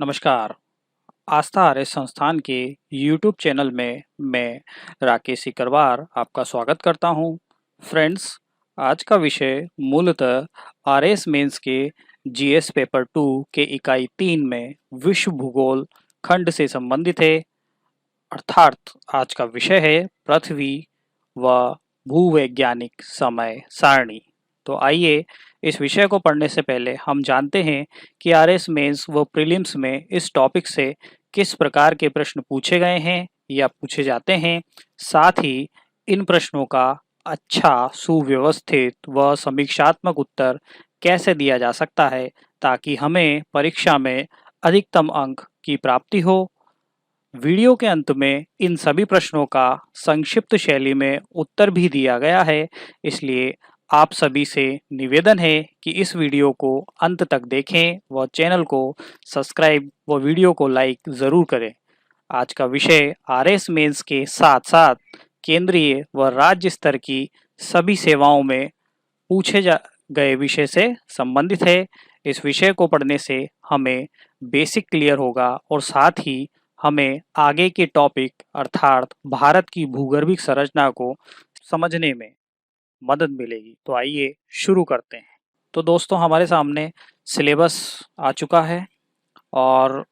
नमस्कार। आस्था आर्य संस्थान के यूट्यूब चैनल में मैं राकेश सिकरवार आपका स्वागत करता हूं। फ्रेंड्स, आज का विषय मूलतः आरएस मेंस के जीएस पेपर 2 के इकाई 3 में विश्व भूगोल खंड से संबंधित है। अर्थात आज का विषय है पृथ्वी व भूवैज्ञानिक समय सारणी। तो आइए इस विषय को पढ़ने से पहले हम जानते हैं कि आरएस मेंस व प्रीलिम्स में इस टॉपिक से किस प्रकार के प्रश्न पूछे गए हैं या पूछे जाते हैं। साथ ही इन प्रश्नों का अच्छा सुव्यवस्थित व समीक्षात्मक उत्तर कैसे दिया जा सकता है ताकि हमें परीक्षा में अधिकतम अंक की प्राप्ति हो। वीडियो के अंत में इन सभी प्रश्नों का संक्षिप्त शैली में उत्तर भी दिया गया है, इसलिए आप सभी से निवेदन है कि इस वीडियो को अंत तक देखें व चैनल को सब्सक्राइब व वीडियो को लाइक ज़रूर करें। आज का विषय आरएस मेंस के साथ साथ केंद्रीय व राज्य स्तर की सभी सेवाओं में पूछे गए विषय से संबंधित है। इस विषय को पढ़ने से हमें बेसिक क्लियर होगा और साथ ही हमें आगे के टॉपिक अर्थात भारत की भूगर्भिक संरचना को समझने में मदद मिलेगी। तो आइए शुरू करते हैं। तो दोस्तों, हमारे सामने सिलेबस आ चुका है और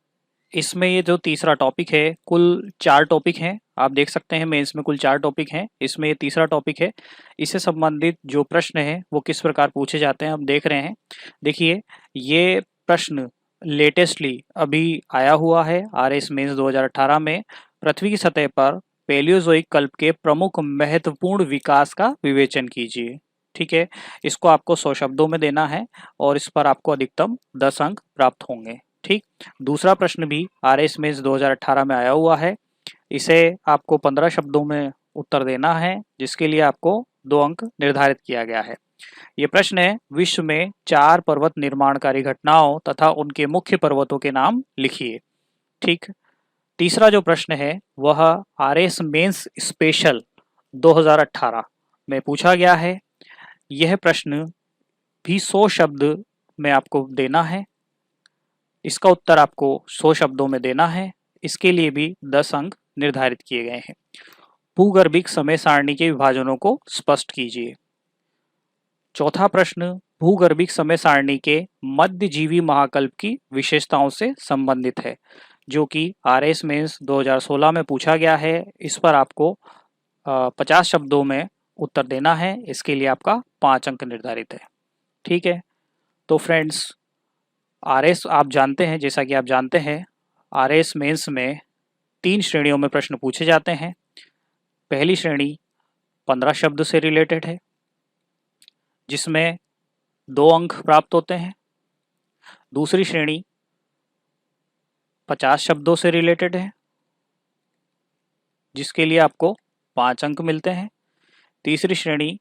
इसमें ये जो तीसरा टॉपिक है, कुल 4 टॉपिक हैं। आप देख सकते हैं मेंस में कुल 4 टॉपिक हैं, इसमें ये तीसरा टॉपिक है। इससे संबंधित जो प्रश्न हैं वो किस प्रकार पूछे जाते हैं हम देख रहे हैं। देखिए, ये प्रश्न लेटेस्टली अभी आया हुआ है आरएस मेंस 2018 में। पृथ्वी की सतह पर पैलियोजोइक कल्प के प्रमुख महत्वपूर्ण विकास का विवेचन कीजिए। ठीक है, इसको आपको 100 शब्दों में देना है और इस पर आपको अधिकतम 10 अंक प्राप्त होंगे। ठीक, दूसरा प्रश्न भी आरएस मेंस 2018 में आया हुआ है। इसे आपको 15 शब्दों में उत्तर देना है, जिसके लिए आपको 2 अंक निर्धारित किया गया है। ये प्रश्न है, विश्व में 4 पर्वत निर्माणकारी घटनाओं तथा उनके मुख्य पर्वतों के नाम लिखिए। ठीक, तीसरा जो प्रश्न है वह आरएस मेंस स्पेशल 2018 में पूछा गया है। यह प्रश्न भी 100 शब्द में आपको देना है। इसका उत्तर आपको 100 शब्दों में देना है। इसके लिए भी 10 अंक निर्धारित किए गए हैं। भूगर्भिक समय सारणी के विभाजनों को स्पष्ट कीजिए। चौथा प्रश्न भूगर्भिक समय सारणी के मध्यजीवी महाकल्प की विशेषताओं से संबंधित है, जो कि आरएस मेंस 2016 में पूछा गया है। इस पर आपको 50 शब्दों में उत्तर देना है। इसके लिए आपका 5 अंक निर्धारित है। ठीक है, तो फ्रेंड्स, आरएस आप जानते हैं, जैसा कि आप जानते हैं, आरएस मेंस में 3 श्रेणियों में प्रश्न पूछे जाते हैं। पहली श्रेणी 15 शब्द से रिलेटेड है, जिसमें 2 अंक प्राप्त होते हैं। दूसरी श्रेणी 50 शब्दों से रिलेटेड है, जिसके लिए आपको 5 अंक मिलते हैं। तीसरी श्रेणी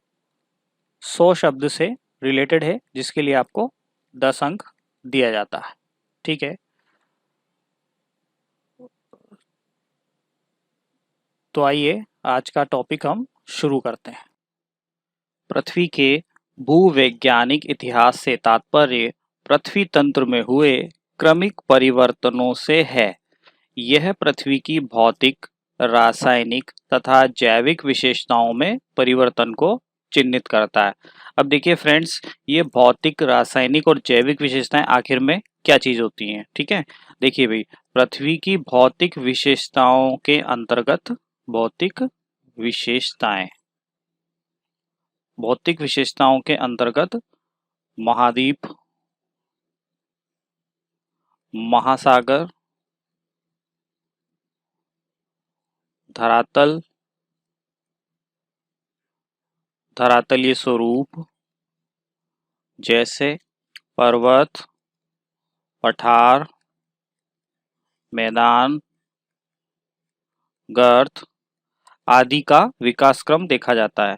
100 शब्द से रिलेटेड है, जिसके लिए आपको 10 अंक दिया जाता है। ठीक है, तो आइए आज का टॉपिक हम शुरू करते हैं। पृथ्वी के भूवैज्ञानिक इतिहास से तात्पर्य पृथ्वी तंत्र में हुए क्रमिक परिवर्तनों से है। यह पृथ्वी की भौतिक, रासायनिक तथा जैविक विशेषताओं में परिवर्तन को चिन्हित करता है। अब देखिए फ्रेंड्स, ये भौतिक, रासायनिक और जैविक विशेषताएं आखिर में क्या चीज होती हैं। ठीक है, देखिए भाई, पृथ्वी की भौतिक विशेषताओं के अंतर्गत भौतिक विशेषताएं भौतिक विशेषताओं के अंतर्गत महाद्वीप, महासागर, धरातल, धरातलीय स्वरूप जैसे पर्वत, पठार, मैदान, गर्त आदि का विकास क्रम देखा जाता है।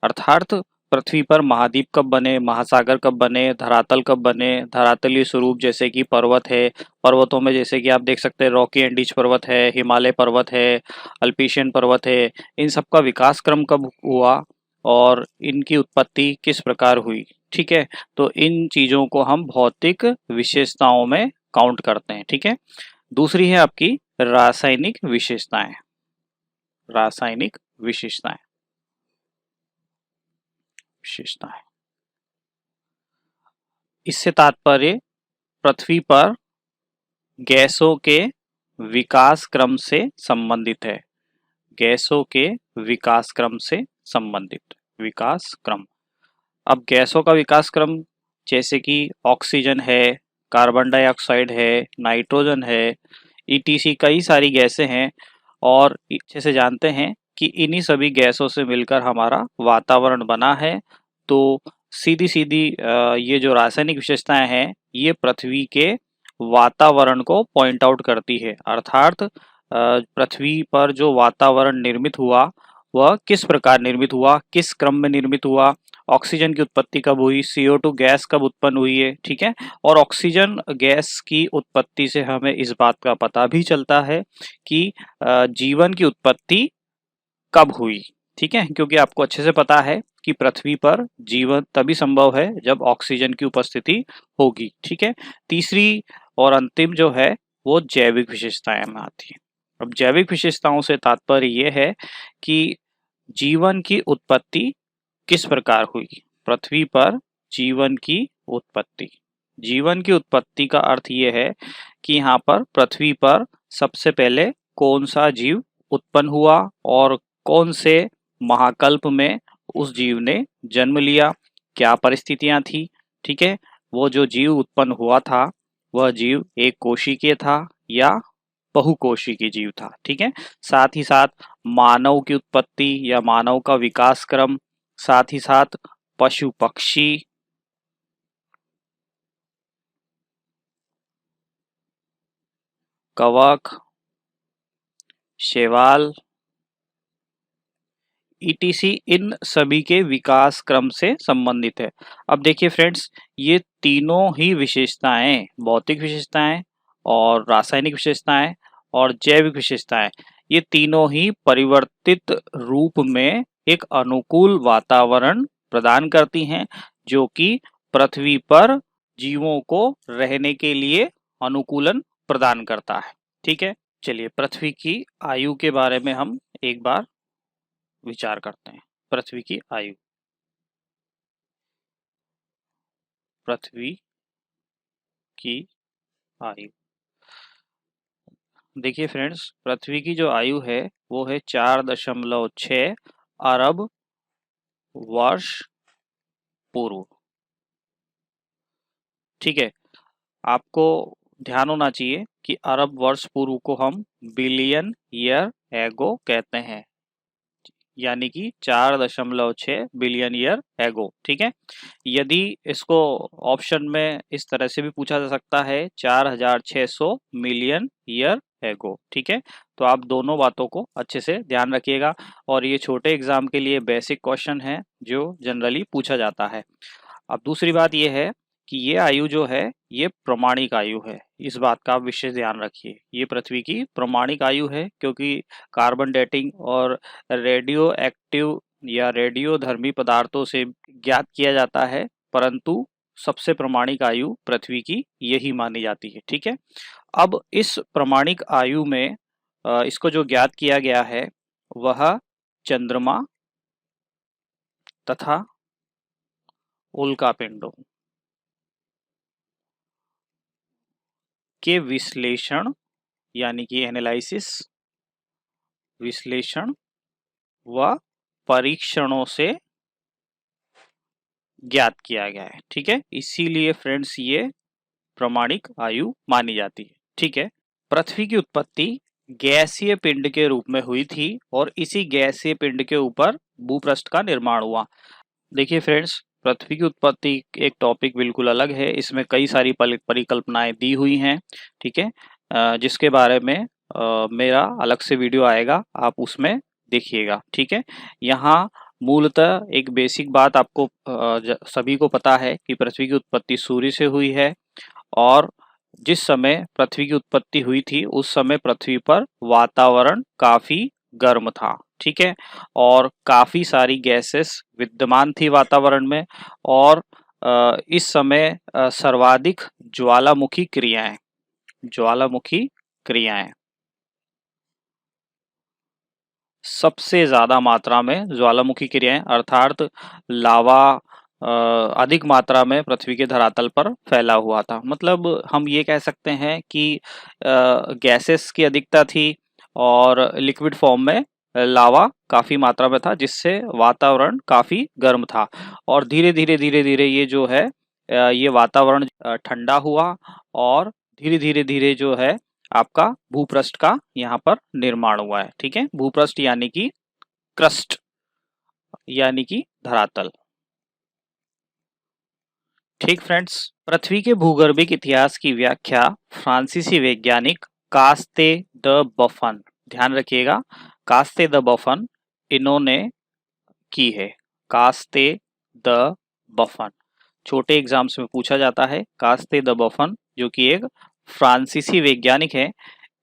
अर्थात पृथ्वी पर महाद्वीप कब बने, महासागर कब बने, धरातल कब बने, धरातलीय स्वरूप जैसे कि पर्वत है, पर्वतों में जैसे कि आप देख सकते हैं रॉकी एंडीज पर्वत है, हिमालय पर्वत है, अल्पीशियन पर्वत है, इन सब का विकास क्रम कब हुआ और इनकी उत्पत्ति किस प्रकार हुई। ठीक है, तो इन चीजों को हम भौतिक विशेषताओं में काउंट करते हैं। ठीक है, दूसरी है आपकी रासायनिक विशेषताएं। रासायनिक विशेषताएं, विशेषताएं, इससे तात्पर्य पृथ्वी पर गैसों के विकास क्रम से संबंधित है। गैसों के विकास क्रम से संबंधित, विकास क्रम। अब गैसों का विकास क्रम जैसे कि ऑक्सीजन है, कार्बन डाइऑक्साइड है, नाइट्रोजन है, ईटीसी कई सारी गैसें हैं और अच्छे से जानते हैं कि इन्हीं सभी गैसों से मिलकर हमारा वातावरण बना है। तो सीधी सीधी ये जो रासायनिक विशेषताएं हैं ये पृथ्वी के वातावरण को पॉइंट आउट करती है, अर्थात पृथ्वी पर जो वातावरण निर्मित हुआ वह किस प्रकार निर्मित हुआ, किस क्रम में निर्मित हुआ, ऑक्सीजन की उत्पत्ति कब हुई, CO2 गैस कब उत्पन्न हुई है। ठीक है, और ऑक्सीजन गैस की उत्पत्ति से हमें इस बात का पता भी चलता है कि जीवन की उत्पत्ति कब हुई। ठीक है, क्योंकि आपको अच्छे से पता है कि पृथ्वी पर जीवन तभी संभव है जब ऑक्सीजन की उपस्थिति होगी। ठीक है, तीसरी और अंतिम जो है वो जैविक विशेषताएं में आती है। अब जैविक विशेषताओं से तात्पर्य यह है कि जीवन की उत्पत्ति किस प्रकार हुई। पृथ्वी पर जीवन की उत्पत्ति, जीवन की उत्पत्ति का अर्थ ये है कि यहाँ पर पृथ्वी पर सबसे पहले कौन सा जीव उत्पन्न हुआ और कौन से महाकल्प में उस जीव ने जन्म लिया, क्या परिस्थितियां थी। ठीक है, वो जो जीव उत्पन्न हुआ था वह जीव एक कोशिकीय था या बहुकोशिकीय जीव था। ठीक है, साथ ही साथ मानव की उत्पत्ति या मानव का विकास क्रम, साथ ही साथ पशु पक्षी, कवक, शैवाल, ईटीसी इन सभी के विकास क्रम से संबंधित है। अब देखिए फ्रेंड्स, ये तीनों ही विशेषताएं, भौतिक विशेषताएं और रासायनिक विशेषताएं और जैविक विशेषताएं, ये तीनों ही परिवर्तित रूप में एक अनुकूल वातावरण प्रदान करती हैं जो कि पृथ्वी पर जीवों को रहने के लिए अनुकूलन प्रदान करता है। ठीक है, चलिए पृथ्वी की आयु के बारे में हम एक बार विचार करते हैं। पृथ्वी की आयु, पृथ्वी की आयु, देखिए फ्रेंड्स, पृथ्वी की जो आयु है वो है 4.6 अरब वर्ष पूर्व। ठीक है, आपको ध्यान होना चाहिए कि अरब वर्ष पूर्व को हम बिलियन ईयर एगो कहते हैं, यानी कि 4.6 बिलियन ईयर एगो। ठीक है, यदि इसको ऑप्शन में इस तरह से भी पूछा जा सकता है 4600 मिलियन ईयर एगो। ठीक है, तो आप दोनों बातों को अच्छे से ध्यान रखिएगा और ये छोटे एग्जाम के लिए बेसिक क्वेश्चन है जो जनरली पूछा जाता है। अब दूसरी बात यह है कि ये आयु जो है ये प्रमाणिक आयु है, इस बात का आप विशेष ध्यान रखिए। ये पृथ्वी की प्रमाणिक आयु है क्योंकि कार्बन डेटिंग और रेडियो एक्टिव या रेडियोधर्मी पदार्थों से ज्ञात किया जाता है, परंतु सबसे प्रमाणिक आयु पृथ्वी की यही मानी जाती है। ठीक है, अब इस प्रमाणिक आयु में इसको जो ज्ञात किया गया है वह चंद्रमा तथा उल्कापिंडों के विश्लेषण यानी कि एनालिसिस, विश्लेषण व परीक्षणों से ज्ञात किया गया है। ठीक है, इसीलिए फ्रेंड्स ये प्रमाणिक आयु मानी जाती है। ठीक है, पृथ्वी की उत्पत्ति गैसीय पिंड के रूप में हुई थी और इसी गैसीय पिंड के ऊपर भूपृष्ठ का निर्माण हुआ। देखिए फ्रेंड्स, पृथ्वी की उत्पत्ति एक टॉपिक बिल्कुल अलग है, इसमें कई सारी परिकल्पनाएं दी हुई हैं। ठीक है, जिसके बारे में मेरा अलग से वीडियो आएगा, आप उसमें देखिएगा। ठीक है, यहाँ मूलतः एक बेसिक बात आपको सभी को पता है कि पृथ्वी की उत्पत्ति सूर्य से हुई है और जिस समय पृथ्वी की उत्पत्ति हुई थी उस समय पृथ्वी पर वातावरण काफी गर्म था। ठीक है, और काफी सारी गैसेस विद्यमान थी वातावरण में और इस समय सर्वाधिक ज्वालामुखी क्रियाएं ज्वालामुखी क्रियाएं। सबसे ज्यादा मात्रा में ज्वालामुखी क्रियाएं अर्थात लावा अधिक मात्रा में पृथ्वी के धरातल पर फैला हुआ था। मतलब हम ये कह सकते हैं कि गैसेस की अधिकता थी और लिक्विड फॉर्म में लावा काफी मात्रा में था, जिससे वातावरण काफी गर्म था। और धीरे धीरे ये जो है ये वातावरण ठंडा हुआ और धीरे धीरे जो है आपका भूपृष्ठ का यहाँ पर निर्माण हुआ है। ठीक है, भूपृष्ठ यानी कि क्रस्ट यानी कि धरातल। ठीक फ्रेंड्स, पृथ्वी के भूगर्भिक इतिहास की व्याख्या फ्रांसीसी वैज्ञानिक कास्ते द बफन, ध्यान रखिएगा, कास्ते द बफन इन्होंने की है। कास्ते द बफन छोटे एग्जाम्स में पूछा जाता है। कास्ते द बफन जो कि एक फ्रांसीसी वैज्ञानिक है।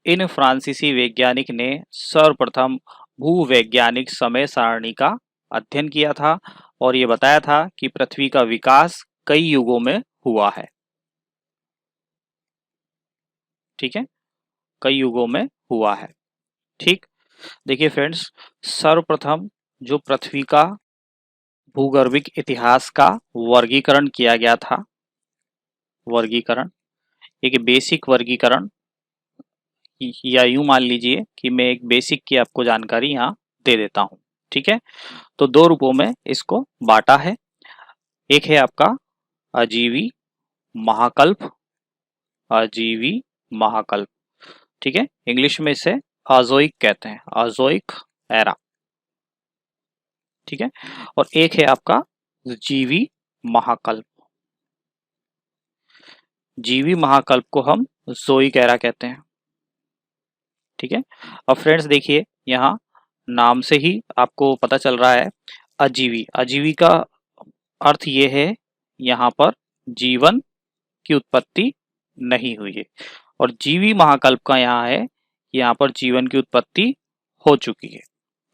इन फ्रांसीसी वैज्ञानिक ने सर्वप्रथम भूवैज्ञानिक समय सारणी का अध्ययन किया था और ये बताया था कि पृथ्वी का विकास कई युगों में हुआ है। ठीक है, कई युगों में हुआ है। ठीक, देखिए फ्रेंड्स, सर्वप्रथम जो पृथ्वी का भूगर्भिक इतिहास का वर्गीकरण किया गया था, वर्गीकरण एक बेसिक वर्गीकरण, या यूं मान लीजिए कि मैं एक बेसिक की आपको जानकारी यहाँ दे देता हूँ। ठीक है, तो दो रूपों में इसको बांटा है। एक है आपका अजीवी महाकल्प, अजीवी महाकल्प। ठीक है, इंग्लिश में इसे अजोइक कहते हैं, अजोइक एरा। ठीक है, और एक है आपका जीवी महाकल्प। जीवी महाकल्प को हम जोइक एरा कहते हैं। ठीक है, अब फ्रेंड्स देखिए, यहाँ नाम से ही आपको पता चल रहा है अजीवी। अजीवी का अर्थ ये है यहाँ पर जीवन की उत्पत्ति नहीं हुई है, और जीवी महाकल्प का यहाँ है यहाँ पर जीवन की उत्पत्ति हो चुकी है।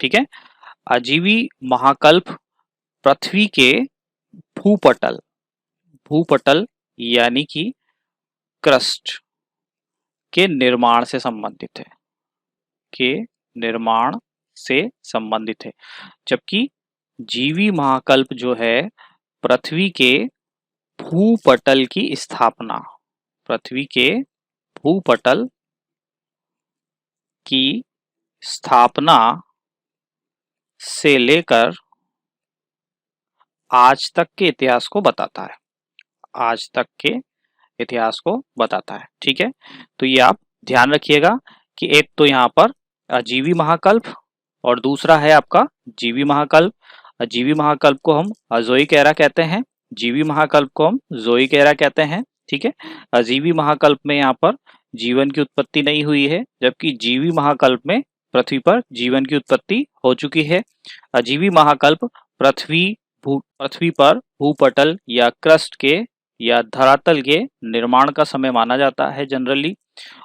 ठीक है, अजीवी महाकल्प पृथ्वी के भूपटल, भूपटल यानी कि क्रस्ट के निर्माण से संबंधित है, के निर्माण से संबंधित है। जबकि जीवी महाकल्प जो है पृथ्वी के भूपटल की स्थापना, पृथ्वी के भूपटल की स्थापना से लेकर आज तक के इतिहास को बताता है, आज तक के इतिहास को बताता है। ठीक है, तो ये आप ध्यान रखिएगा कि एक तो यहाँ पर अजीवी महाकल्प और दूसरा है आपका जीवी महाकल्प। अजीवी महाकल्प को हम अजोइक एरा कहते हैं, जीवी महाकल्प को हम जोइक एरा कहते हैं। ठीक है, अजीवी महाकल्प में यहाँ पर जीवन की उत्पत्ति नहीं हुई है, जबकि जीवी महाकल्प में पृथ्वी पर जीवन की उत्पत्ति हो चुकी है। अजीवी महाकल्प पृथ्वी पर भूपटल या क्रस्ट के या धरातल के निर्माण का समय माना जाता है जनरली,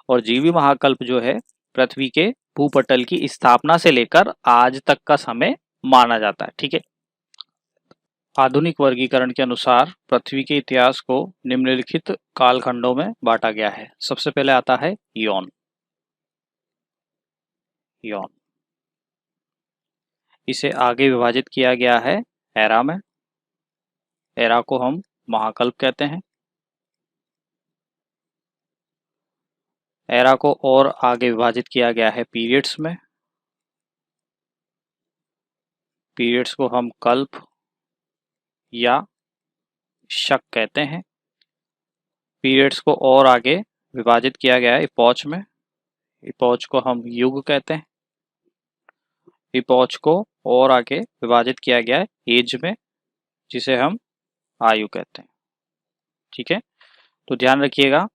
और जीवी महाकल्प जो है पृथ्वी के भूपटल की स्थापना से लेकर आज तक का समय माना जाता है। ठीक है, आधुनिक वर्गीकरण के अनुसार पृथ्वी के इतिहास को निम्नलिखित कालखंडों में बांटा गया है। सबसे पहले आता है यौन। यौन, इसे आगे विभाजित किया गया है एरा में। एरा को हम महाकल्प कहते हैं। एरा को और आगे विभाजित किया गया है पीरियड्स में। पीरियड्स को हम कल्प या शक कहते हैं। पीरियड्स को और आगे विभाजित किया गया है इपोच में। इपोच को हम युग कहते हैं। इपोच को और आगे विभाजित किया गया है एज में, जिसे हम आयु कहते हैं। ठीक है, तो ध्यान रखिएगा,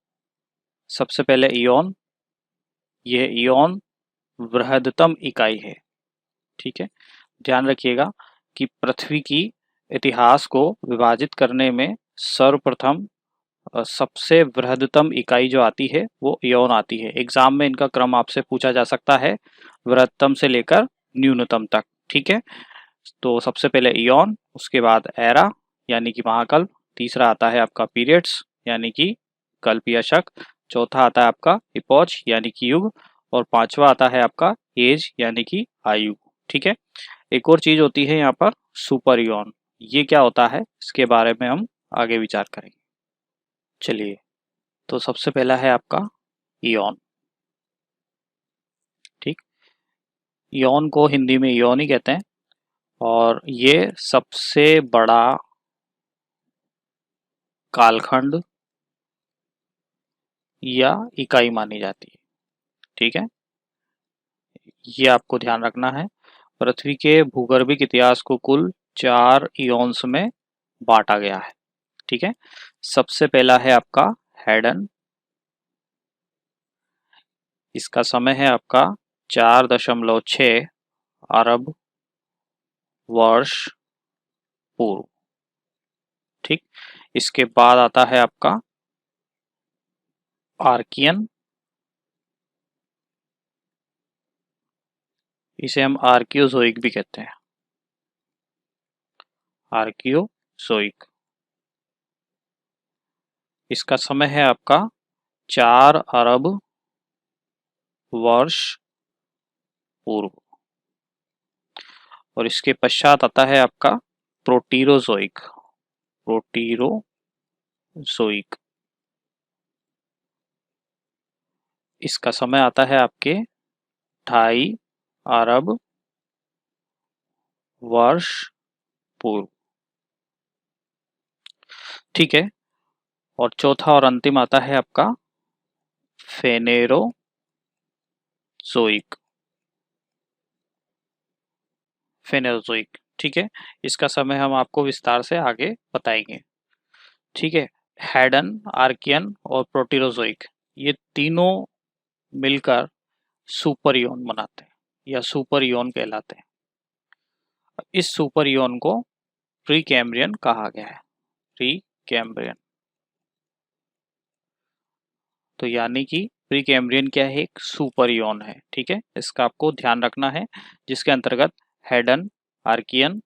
सबसे पहले इयोन, यह इयोन वृहदतम इकाई है। ठीक है, ध्यान रखिएगा कि पृथ्वी की इतिहास को विभाजित करने में सर्वप्रथम सबसे वृहदतम इकाई जो आती है वो इयोन आती है। एग्जाम में इनका क्रम आपसे पूछा जा सकता है, वृहत्तम से लेकर न्यूनतम तक। ठीक है, तो सबसे पहले इयोन, उसके बाद एरा यानी कि महाकल्प, तीसरा आता है आपका पीरियड्स यानी कि कल्प या शक, चौथा आता है आपका इपोच यानी कि युग, और पांचवा आता है आपका एज यानी कि आयु। ठीक है, एक और चीज होती है यहाँ पर सुपर इयॉन। ये क्या होता है इसके बारे में हम आगे विचार करेंगे। चलिए, तो सबसे पहला है आपका इयॉन। ठीक, इयॉन को हिंदी में इयॉन ही कहते हैं, और ये सबसे बड़ा कालखंड या इकाई मानी जाती है। ठीक है, ये आपको ध्यान रखना है। पृथ्वी के भूगर्भिक इतिहास को कुल 4 इयॉन्स में बांटा गया है। ठीक है, सबसे पहला है आपका हैडन। इसका समय है आपका 4.6 अरब वर्ष पूर्व। ठीक, इसके बाद आता है आपका आर्कियन। इसे हम आर्कियोजोइक भी कहते हैं, आर्कियोजोइक। इसका समय है आपका 4 अरब वर्ष पूर्व। और इसके पश्चात आता है आपका प्रोटीरोजोइक, प्रोटीरोजोइक। इसका समय आता है आपके 2.5 अरब वर्ष पूर्व। ठीक है, और चौथा और अंतिम आता है आपका फेनेरोजोइक, फेनेरोजोइक। ठीक है, इसका समय हम आपको विस्तार से आगे बताएंगे। ठीक है, हैडन, आर्कियन और प्रोटीरोजोइक, ये तीनों मिलकर सुपर इयॉन बनाते हैं या सुपर इयॉन कहलाते हैं। इस सुपर इयॉन को प्री कैम्ब्रियन कहा गया है, प्री कैम्ब्रियन। तो यानी कि प्री कैम्ब्रियन क्या है, एक सुपर इयॉन है। ठीक है, इसका आपको ध्यान रखना है, जिसके अंतर्गत हैडन, आर्कियन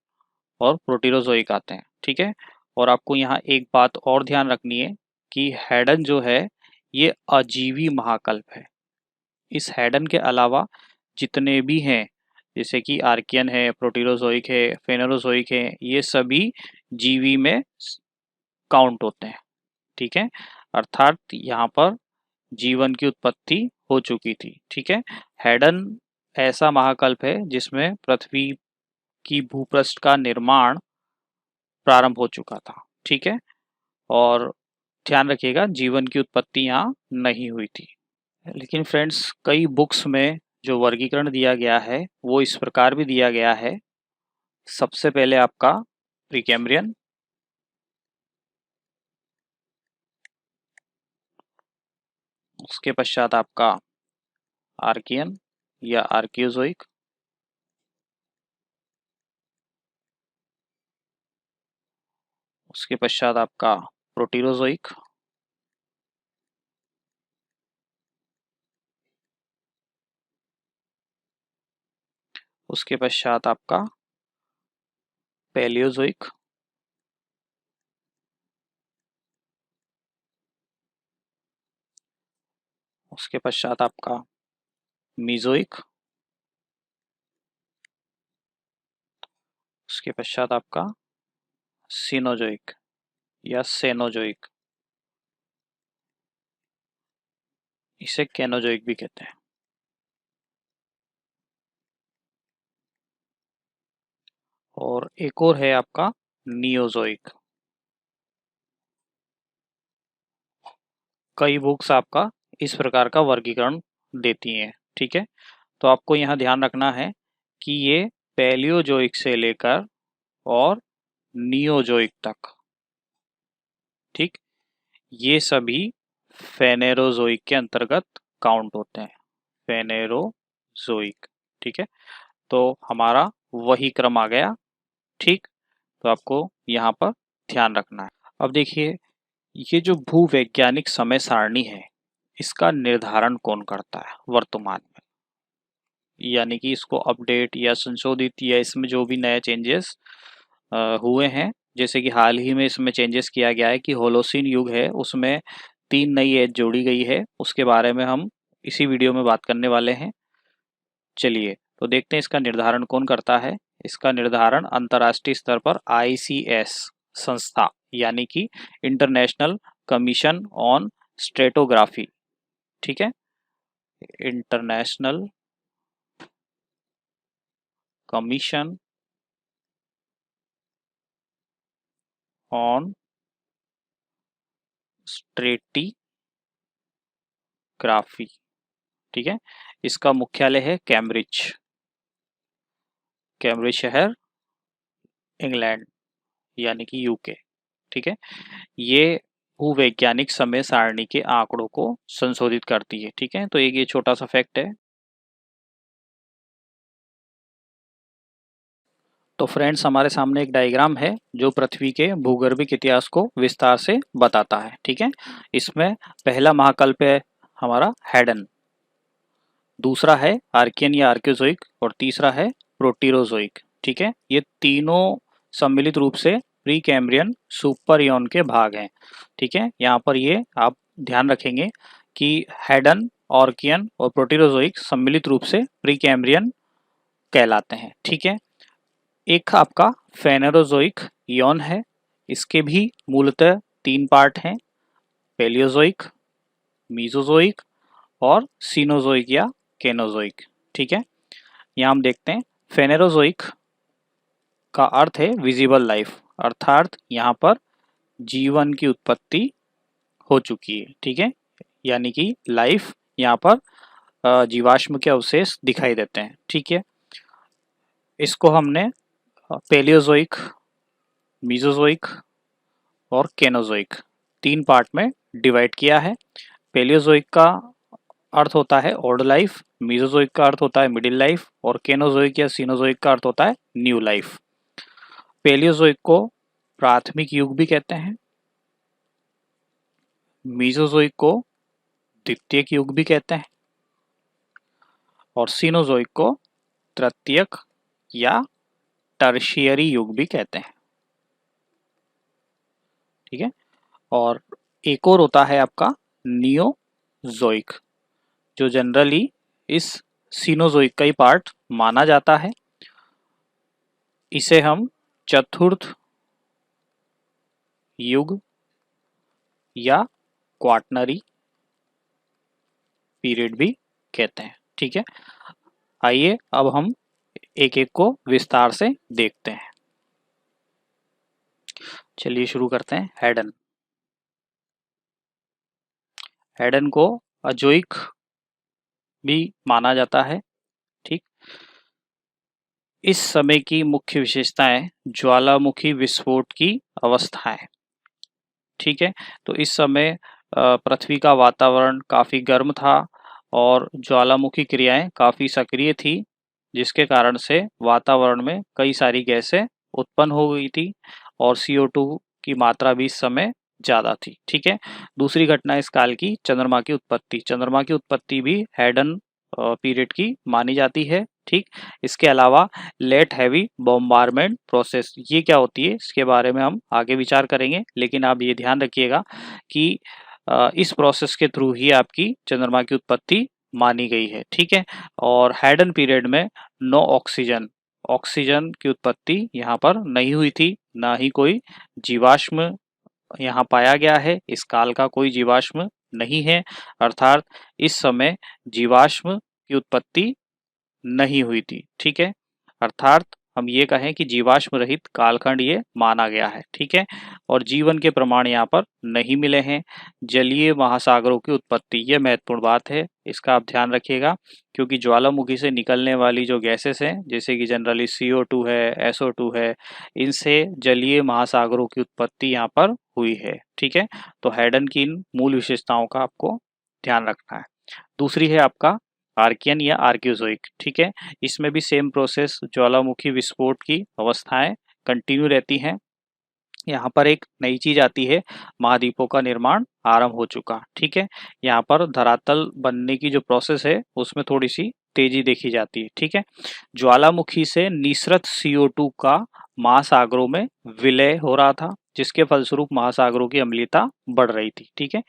और प्रोटीरोजोइक आते हैं। ठीक है, और आपको यहाँ एक बात और ध्यान रखनी है कि हैडन जो है ये अजीवी महाकल्प है। इस हैडन के अलावा जितने भी हैं, जैसे कि आर्कियन है, प्रोटीरोजोइक है, फेनेरोजोइक है, ये सभी जीवी में काउंट होते हैं। ठीक है, अर्थात यहाँ पर जीवन की उत्पत्ति हो चुकी थी। ठीक है, हैडन ऐसा महाकल्प है जिसमें पृथ्वी की भूपृष्ठ का निर्माण प्रारंभ हो चुका था। ठीक है, और ध्यान रखिएगा जीवन की उत्पत्ति यहाँ नहीं हुई थी। लेकिन फ्रेंड्स, कई बुक्स में जो वर्गीकरण दिया गया है वो इस प्रकार भी दिया गया है। सबसे पहले आपका प्रीकैम्ब्रियन, उसके पश्चात आपका आर्कियन या आर्कियोजोइक, उसके पश्चात आपका प्रोटीरोजोइक, उसके पश्चात आपका पैलियोजोइक, उसके पश्चात आपका मीजोइक, उसके पश्चात आपका सीनोजोइक या सेनोजोइक, इसे कैनोजोइक भी कहते हैं। और एक और है आपका नियोजोइक। कई बुक्स आपका इस प्रकार का वर्गीकरण देती हैं। ठीक है, तो आपको यहाँ ध्यान रखना है कि ये पैलियोजोइक से लेकर और नियोजोइक तक, ठीक, ये सभी फेनेरोजोइक के अंतर्गत काउंट होते हैं, फेनेरोजोइक। ठीक है, तो हमारा वही क्रम आ गया। ठीक, तो आपको यहाँ पर ध्यान रखना है। अब देखिए, ये जो भूवैज्ञानिक समय सारणी है, इसका निर्धारण कौन करता है वर्तमान में, यानी कि इसको अपडेट या संशोधित या इसमें जो भी नए चेंजेस हुए हैं, जैसे कि हाल ही में इसमें चेंजेस किया गया है कि होलोसीन युग है उसमें 3 नई एज जोड़ी गई है, उसके बारे में हम इसी वीडियो में बात करने वाले हैं। चलिए तो देखते हैं इसका निर्धारण कौन करता है। इसका निर्धारण अंतर्राष्ट्रीय स्तर पर ICS संस्था यानी कि इंटरनेशनल कमीशन ऑन स्ट्रेटोग्राफी, ठीक है, इंटरनेशनल कमीशन ऑन स्ट्रेटिग्राफी, ठीक है। इसका मुख्यालय है कैम्ब्रिज, कैम्ब्रिज शहर, इंग्लैंड यानी कि यूके, ठीक है। ये भूवैज्ञानिक समय सारणी के आंकड़ों को संशोधित करती है, ठीक है। तो एक ये छोटा सा फैक्ट है। तो फ्रेंड्स, हमारे सामने एक डायग्राम है जो पृथ्वी के भूगर्भिक इतिहास को विस्तार से बताता है, ठीक है। इसमें पहला महाकल्प है हमारा हैडन, दूसरा है आर्कियन या आर्कियोजोइक और तीसरा है प्रोटीरोजोइक, ठीक है। ये तीनों सम्मिलित रूप से प्री कैम्ब्रियन सुपर इयॉन के भाग हैं, ठीक है। यहाँ पर ये आप ध्यान रखेंगे कि हैडन, आर्कियन और प्रोटीरोजोइक सम्मिलित रूप से प्री कैम्ब्रियन कहलाते हैं, ठीक है। एक आपका फेनेरोजोइक इयॉन है, इसके भी मूलतः 3 पार्ट हैं, पेलियोजोइक, मीजोजोइक और सीनोजोइक या केनोजोइक, ठीक है। यहाँ हम देखते हैं फेनेरोजोइक का अर्थ है विजिबल लाइफ, अर्थात यहाँ पर जीवन की उत्पत्ति हो चुकी है, ठीक है। यानी कि लाइफ यहाँ पर जीवाश्म के अवशेष दिखाई देते हैं, ठीक है। इसको हमने पेलियोजोइक, मीजोजोइक और केनोजोइक 3 पार्ट में डिवाइड किया है। पेलियोजोइक का अर्थ होता है ओल्ड लाइफ, मीजोजोइक का अर्थ होता है मिडिल लाइफ और केनोजोइक या सीनोजोइक का अर्थ होता है न्यू लाइफ। पेलियोजोइक को प्राथमिक युग भी कहते हैं, मीजोजोइक को द्वितीयक युग भी कहते हैं और सीनोजोइक को तृतीयक या टर्शियरी युग भी कहते हैं, ठीक है। और एक और होता है आपका नियोजोइक, जो जनरली इस सीनोजोइक का ही पार्ट माना जाता है। इसे हम चतुर्थ युग या क्वाटरनरी पीरियड भी कहते हैं, ठीक है। आइए अब हम एक एक को विस्तार से देखते हैं। चलिए शुरू करते हैं। हैडन, हैडन को अजोइक भी माना जाता है, ठीक। इस समय की मुख्य विशेषताएं ज्वालामुखी विस्फोट की अवस्थाएं, ठीक है। तो इस समय पृथ्वी का वातावरण काफी गर्म था और ज्वालामुखी क्रियाएं काफी सक्रिय थी, जिसके कारण से वातावरण में कई सारी गैसें उत्पन्न हो गई थी और CO2 की मात्रा भी इस समय ज्यादा थी, ठीक है। दूसरी घटना इस काल की चंद्रमा की उत्पत्ति, चंद्रमा की उत्पत्ति भी हैडन पीरियड की मानी जाती है, ठीक। इसके अलावा लेट हैवी बॉम्बारमेंट प्रोसेस, ये क्या होती है इसके बारे में हम आगे विचार करेंगे, लेकिन आप ये ध्यान रखिएगा कि इस प्रोसेस के थ्रू ही आपकी चंद्रमा की उत्पत्ति मानी गई है, ठीक है। और हैडन पीरियड में नो ऑक्सीजन, ऑक्सीजन की उत्पत्ति यहाँ पर नहीं हुई थी, ना ही कोई जीवाश्म यहाँ पाया गया है। इस काल का कोई जीवाश्म नहीं है, अर्थात इस समय जीवाश्म की उत्पत्ति नहीं हुई थी, ठीक है। अर्थात हम ये कहें कि जीवाश्म रहित कालखंड ये माना गया है, ठीक है। और जीवन के प्रमाण यहाँ पर नहीं मिले हैं। जलीय महासागरों की उत्पत्ति, ये महत्वपूर्ण बात है, इसका आप ध्यान रखिएगा, क्योंकि ज्वालामुखी से निकलने वाली जो गैसेस हैं, जैसे कि जनरली CO2 है, SO2 है, इनसे जलीय महासागरों की उत्पत्ति यहाँ पर हुई है, ठीक है। तो हैडन की इन मूल विशेषताओं का आपको ध्यान रखना है। दूसरी है आपका आर्कियन या आर्कियोजोइक, ठीक है। इसमें भी सेम प्रोसेस, ज्वालामुखी विस्फोट की अवस्थाएं कंटिन्यू रहती हैं। यहाँ पर एक नई चीज आती है, महाद्वीपों का निर्माण आरंभ हो चुका, ठीक है। यहाँ पर धरातल बनने की जो प्रोसेस है उसमें थोड़ी सी तेजी देखी जाती है, ठीक है। ज्वालामुखी से निसृत CO2 का महासागरों में विलय हो रहा था, जिसके फलस्वरूप महासागरों की अम्लीयता बढ़ रही थी, ठीक है।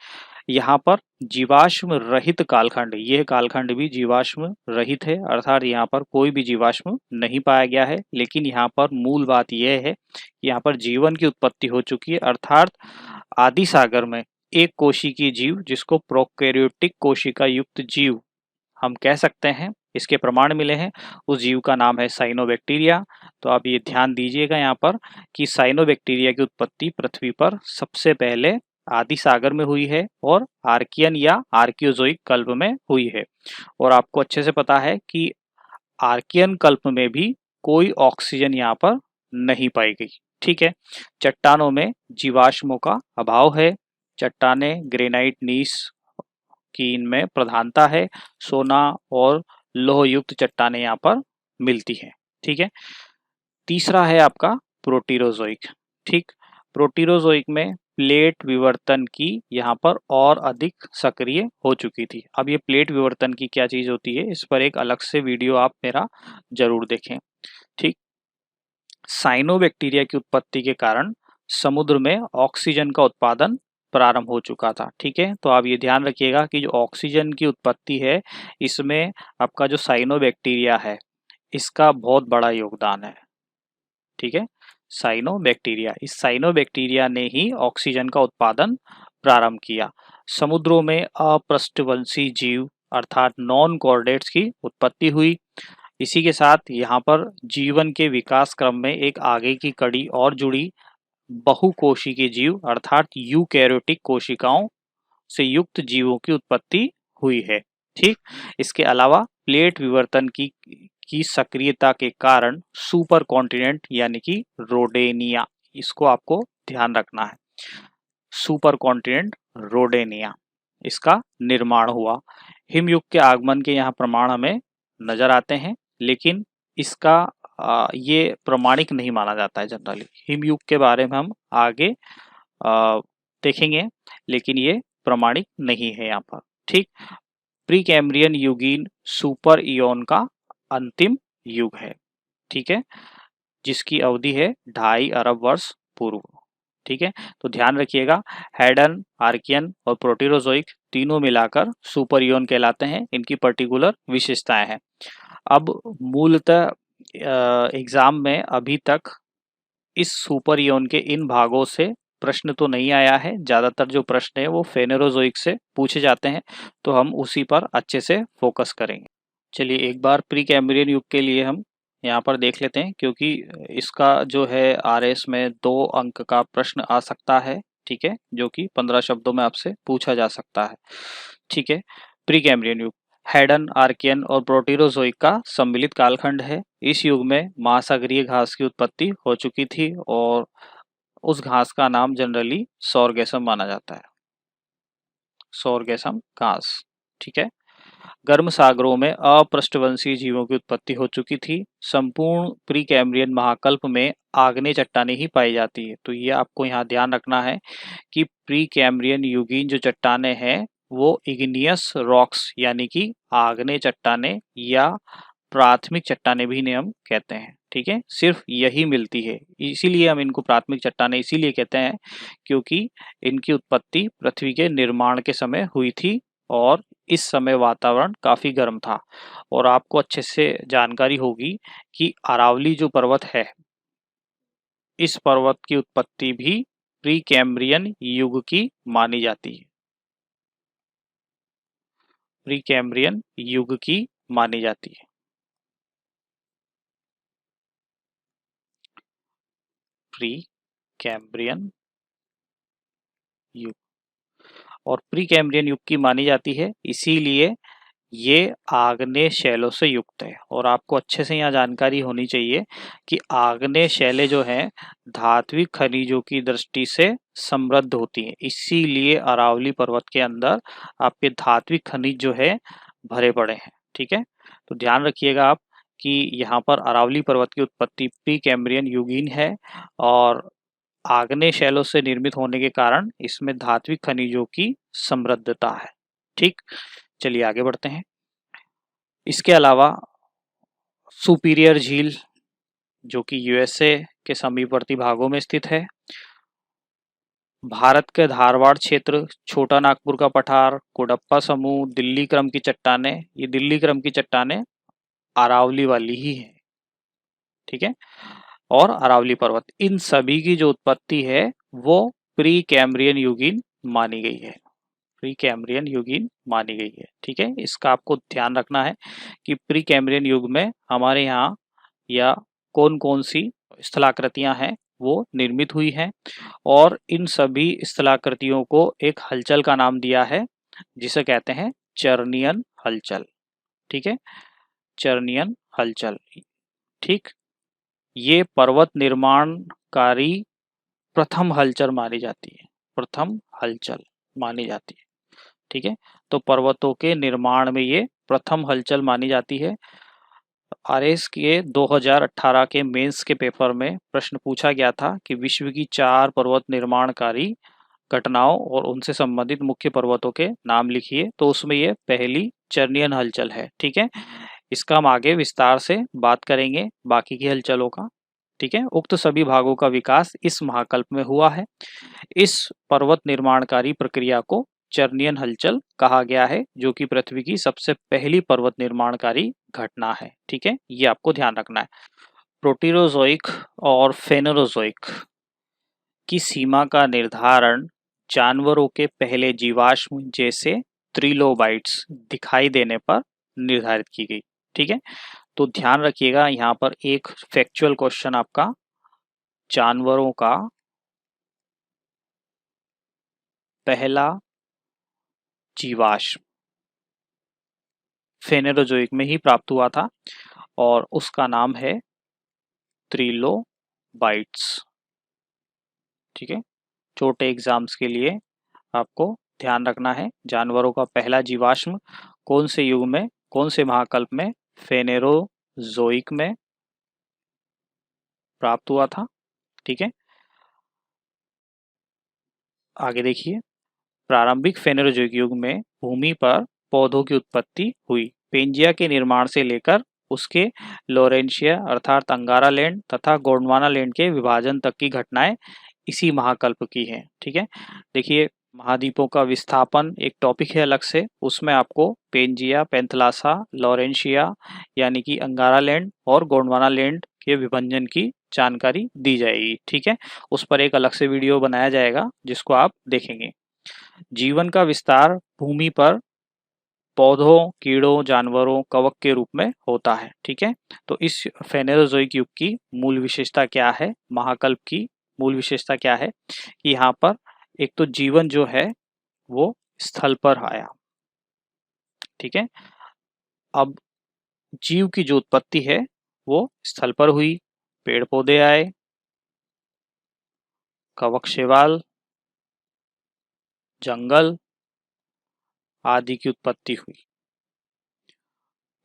यहाँ पर जीवाश्म रहित कालखंड, यह कालखंड भी जीवाश्म रहित है, अर्थात यहाँ पर कोई भी जीवाश्म नहीं पाया गया है। लेकिन यहाँ पर मूल बात यह है कि यहाँ पर जीवन की उत्पत्ति हो चुकी है, अर्थात आदि सागर में एक कोशिकीय जीव, जिसको प्रोकैरियोटिक कोशिका युक्त जीव हम कह सकते हैं, इसके प्रमाण मिले हैं। उस जीव का नाम है साइनोबैक्टीरिया। तो आप ये ध्यान दीजिएगा यहाँ पर कि साइनोबैक्टीरिया की उत्पत्ति पृथ्वी पर सबसे पहले आदि सागर में हुई है और आर्कियन या आर्कियोजोइक कल्प में हुई है। और आपको अच्छे से पता है कि आर्कियन कल्प में भी कोई ऑक्सीजन यहाँ पर नहीं पाई गई। ठीक है। चट्टानों में जीवाश्मों का अभाव है। चट्टानें ग्रेनाइट नीस की इनमें प्रधानता है। सोना और लोह युक्त चट्टानें यहाँ पर मिलती हैं। ठीक है। तीसरा है आपका प्रोटीरोजोइक। ठीक, प्रोटीरोजोइक में प्लेट विवर्तन की यहाँ पर और अधिक सक्रिय हो चुकी थी। अब ये प्लेट विवर्तन की क्या चीज होती है, इस पर एक अलग से वीडियो आप मेरा जरूर देखें। ठीक, साइनोबैक्टीरिया की उत्पत्ति के कारण समुद्र में ऑक्सीजन का उत्पादन प्रारंभ हो चुका था। ठीक है, तो आप ये ध्यान रखिएगा कि जो ऑक्सीजन की उत्पत्ति है, इसमें आपका जो साइनोबैक्टीरिया है, इसका बहुत बड़ा योगदान है। ठीक है, साइनोबैक्टीरिया, इस साइनोबैक्टीरिया ने ही ऑक्सीजन का उत्पादन प्रारंभ किया। समुद्रों में अपृष्ठवंशी जीव अर्थात नॉन कॉर्डेट्स की उत्पत्ति हुई। इसी के साथ यहाँ पर जीवन के विकास क्रम में एक आगे की कड़ी और जुड़ी, बहुकोशिकीय जीव अर्थात यूकैरियोटिक कोशिकाओं से युक्त जीवों की उत्पत्ति हुई है। ठीक, इसके अलावा प्लेट विवर्तन की सक्रियता के कारण सुपर कॉन्टिनेंट यानी कि रोडेनिया, इसको आपको ध्यान रखना है, सुपर कॉन्टिनेंट रोडेनिया, इसका निर्माण हुआ। हिमयुग के आगमन के यहाँ प्रमाण हमें नजर आते हैं, लेकिन इसका ये प्रमाणिक नहीं माना जाता है जनरली। हिमयुग के बारे में हम आगे देखेंगे, लेकिन ये प्रमाणिक नहीं है यहाँ पर। ठीक, प्री कैम्ब्रियन युगीन सुपर इयोन का अंतिम युग है। ठीक है, जिसकी अवधि है 2.5 अरब वर्ष पूर्व। ठीक है, तो ध्यान रखिएगा, हैडन, आर्कियन और प्रोटीरोजोइक तीनों मिलाकर सुपर इयोन कहलाते हैं। इनकी पर्टिकुलर विशेषताएं हैं। अब मूलतः एग्जाम में अभी तक इस सुपर इयोन के इन भागों से प्रश्न तो नहीं आया है। ज्यादातर जो प्रश्न है वो फेनेरोजोइक से पूछे जाते हैं, तो हम उसी पर अच्छे से फोकस करेंगे। चलिए एक बार प्री कैम्ब्रियन युग के लिए हम यहाँ पर देख लेते हैं, क्योंकि इसका जो है आरएस में 2 अंक का प्रश्न आ सकता है। ठीक है, जो कि 15 शब्दों में आपसे पूछा जा सकता है। ठीक है, प्री कैम्ब्रियन युग हैडन, आर्कियन और प्रोटीरोजोइक का सम्मिलित कालखंड है। इस युग में महासागरीय घास की उत्पत्ति हो चुकी थी और उस घास का नाम जनरली सौरगेसम माना जाता है, सौरगेसम घास। ठीक है, गर्म सागरों में अपृष्ठवंशी जीवों की उत्पत्ति हो चुकी थी। संपूर्ण प्री कैम्ब्रियन महाकल्प में आग्नेय चट्टानें ही पाई जाती है। तो ये आपको यहाँ ध्यान रखना है कि प्री कैम्ब्रियन युगीन जो चट्टानें हैं वो इग्नियस रॉक्स यानी कि आग्नेय चट्टानें या प्राथमिक चट्टानें भी इन्हें हम कहते हैं। ठीक है, सिर्फ यही मिलती है, इसीलिए हम इनको प्राथमिक चट्टानें इसीलिए कहते हैं क्योंकि इनकी उत्पत्ति पृथ्वी के निर्माण के समय हुई थी और इस समय वातावरण काफी गर्म था। और आपको अच्छे से जानकारी होगी कि अरावली जो पर्वत है, इस पर्वत की उत्पत्ति भी प्री कैम्ब्रियन युग की मानी जाती है, प्री कैम्ब्रियन युग की मानी जाती है। प्री कैम्ब्रियन युग और प्री कैम्ब्रियन युग की मानी जाती है, इसीलिए ये आग्नेय शैलों से युक्त है। और आपको अच्छे से यहाँ जानकारी होनी चाहिए कि आग्नेय शैलें जो हैं धात्विक खनिजों की दृष्टि से समृद्ध होती हैं, इसीलिए अरावली पर्वत के अंदर आपके धात्विक खनिज जो है भरे पड़े हैं। ठीक है, तो ध्यान रखिएगा आप कि यहाँ पर अरावली पर्वत की उत्पत्ति प्री कैम्ब्रियन युगीन है और आग्नेय शैलों से निर्मित होने के कारण इसमें धात्विक खनिजों की समृद्धता है। ठीक, चलिए आगे बढ़ते हैं। इसके अलावा सुपीरियर झील जो कि यूएसए के समीपवर्ती भागों में स्थित है, भारत के धारवाड़ क्षेत्र, छोटा नागपुर का पठार, कोडप्पा समूह, दिल्ली क्रम की चट्टानें। ये दिल्ली क्रम की चट्टानें अरावली वाली ही है, ठीक है। और अरावली पर्वत, इन सभी की जो उत्पत्ति है वो प्री कैम्ब्रियन युगीन मानी गई है, प्री कैम्ब्रियन युगीन मानी गई है, ठीक है। इसका आपको ध्यान रखना है कि प्री कैम्ब्रियन युग में हमारे यहाँ या कौन कौन सी स्थलाकृतियां हैं वो निर्मित हुई हैं, और इन सभी स्थलाकृतियों को एक हलचल का नाम दिया है जिसे कहते हैं चर्नियन हलचल, ठीक है, चर्नियन हलचल, ठीक। ये पर्वत निर्माणकारी प्रथम हलचल मानी जाती है, प्रथम हलचल मानी जाती है, ठीक है। तो पर्वतों के निर्माण में ये प्रथम हलचल मानी जाती है। आरएस के 2018 के मेंस के पेपर में प्रश्न पूछा गया था कि विश्व की 4 पर्वत निर्माणकारी घटनाओं और उनसे संबंधित मुख्य पर्वतों के नाम लिखिए, तो उसमें ये पहली चर्नियन हलचल है, ठीक है। इसका हम आगे विस्तार से बात करेंगे बाकी की हलचलों का, ठीक है। उक्त सभी भागों का विकास इस महाकल्प में हुआ है। इस पर्वत निर्माणकारी प्रक्रिया को चर्नियन हलचल कहा गया है, जो कि पृथ्वी की सबसे पहली पर्वत निर्माणकारी घटना है, ठीक है। ये आपको ध्यान रखना है। प्रोटीरोजोइक और फेनेरोजोइक की सीमा का निर्धारण जानवरों के पहले जीवाश्म जैसे त्रिलोबाइट्स दिखाई देने पर निर्धारित की गई, ठीक है। तो ध्यान रखिएगा, यहाँ पर एक फैक्चुअल क्वेश्चन आपका जानवरों का पहला जीवाश्म फेनेरोजोइक में ही प्राप्त हुआ था और उसका नाम है त्रिलोबाइट्स, ठीक है। छोटे एग्जाम्स के लिए आपको ध्यान रखना है जानवरों का पहला जीवाश्म कौन से युग में, कौन से महाकल्प में, फेनेरोजोइक में प्राप्त हुआ था, ठीक है। आगे देखिए, प्रारंभिक फेनेरोजोइक युग में भूमि पर पौधों की उत्पत्ति हुई। पेंजिया के निर्माण से लेकर उसके लोरेंशिया अर्थात अंगारा लैंड तथा गोंडवाना लैंड के विभाजन तक की घटनाएं इसी महाकल्प की हैं, ठीक है। देखिए, महाद्वीपों का विस्थापन एक टॉपिक है अलग से, उसमें आपको पेंजिया, पेंथलासा, लॉरेंशिया यानी कि अंगारा लैंड और गोंडवाना लैंड के विभाजन की जानकारी दी जाएगी, ठीक है। उस पर एक अलग से वीडियो बनाया जाएगा जिसको आप देखेंगे। जीवन का विस्तार भूमि पर पौधों, कीड़ों, जानवरों, कवक के रूप में होता है, ठीक है। तो इस फेनेरोजोइक युग की मूल विशेषता क्या है, महाकल्प की मूल विशेषता क्या है कि यहाँ पर एक तो जीवन जो है वो स्थल पर आया, ठीक है। अब जीव की जो उत्पत्ति है वो स्थल पर हुई, पेड़ पौधे आए, कवक शैवाल, जंगल आदि की उत्पत्ति हुई।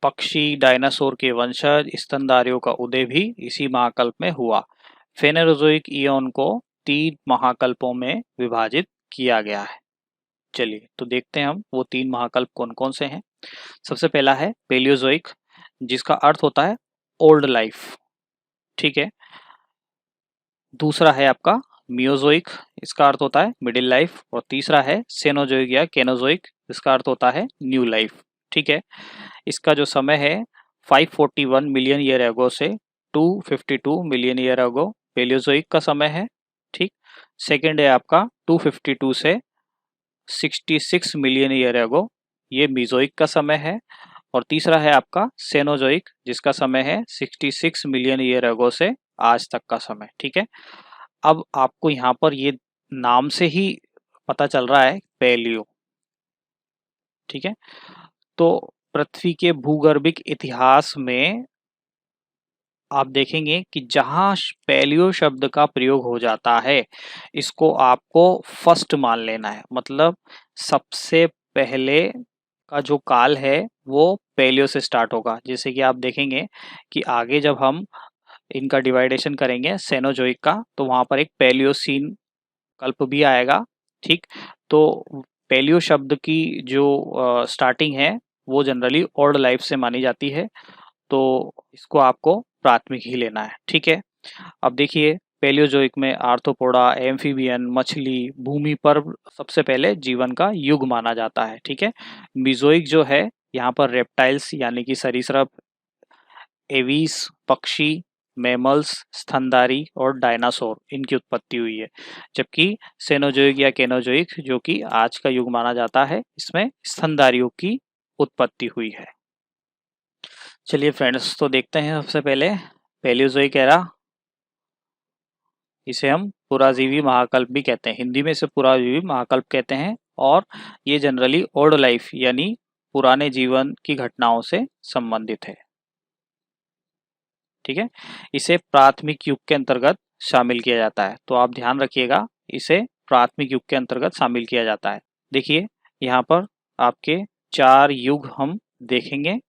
पक्षी, डायनासोर के वंशज, स्तनधारियों का उदय भी इसी महाकल्प में हुआ। फेनेरोजोइक इयॉन को 3 महाकल्पों में विभाजित किया गया है। चलिए तो देखते हैं हम वो 3 महाकल्प कौन कौन से हैं। सबसे पहला है पेलियोजोइक, जिसका अर्थ होता है ओल्ड लाइफ, ठीक है। दूसरा है आपका मियोजोइक, इसका अर्थ होता है मिडिल लाइफ, और तीसरा है सेनोजोइक या केनोजोइक, इसका अर्थ होता है न्यू लाइफ, ठीक है। इसका जो समय है 541 मिलियन ईयर एगो से 252 मिलियन ईयर एगो पेलियोजोइक का समय है, ठीक। सेकंड है आपका 252 से 66 मिलियन ईयर एगो, ये मीजोइक का समय है। और तीसरा है आपका सेनोजोइक, जिसका समय है 66 मिलियन ईयर एगो से आज तक का समय, ठीक है। अब आपको यहाँ पर ये नाम से ही पता चल रहा है पैलियो, ठीक है। तो पृथ्वी के भूगर्भिक इतिहास में आप देखेंगे कि जहां पैलियो शब्द का प्रयोग हो जाता है इसको आपको फर्स्ट मान लेना है, मतलब सबसे पहले का जो काल है वो पैलियो से स्टार्ट होगा। जैसे कि आप देखेंगे कि आगे जब हम इनका डिवाइडेशन करेंगे सेनोजोइक का, तो वहां पर एक पैलियोसीन कल्प भी आएगा, ठीक। तो पैलियो शब्द की जो स्टार्टिंग है वो जनरली ओल्ड लाइफ से मानी जाती है, तो इसको आपको प्राथमिक ही लेना है, ठीक है। अब देखिए पैलियोजोइक में आर्थ्रोपोडा, एम्फीबियन, मछली, भूमि पर सबसे पहले जीवन का युग माना जाता है। ठीक है। मीजोइक जो है यहाँ पर रेप्टाइल्स यानी कि सरीसृप, एवीस पक्षी, मैमल्स, स्तनधारी और डायनासोर इनकी उत्पत्ति हुई है। जबकि सेनोजोइक या केनोजोइक जो कि आज का युग माना जाता है, इसमें स्तनधारियों की उत्पत्ति हुई है। चलिए फ्रेंड्स, तो देखते हैं सबसे पहले पैलियोजोइक एरा। इसे हम पुराजीवी महाकल्प भी कहते हैं, हिंदी में इसे पुराजीवी महाकल्प कहते हैं। और ये जनरली ओल्ड लाइफ यानी पुराने जीवन की घटनाओं से संबंधित है। ठीक है। इसे प्राथमिक युग के अंतर्गत शामिल किया जाता है। तो आप ध्यान रखिएगा, इसे प्राथमिक युग के अंतर्गत शामिल किया जाता है। देखिए यहाँ पर आपके 4 युग हम देखेंगे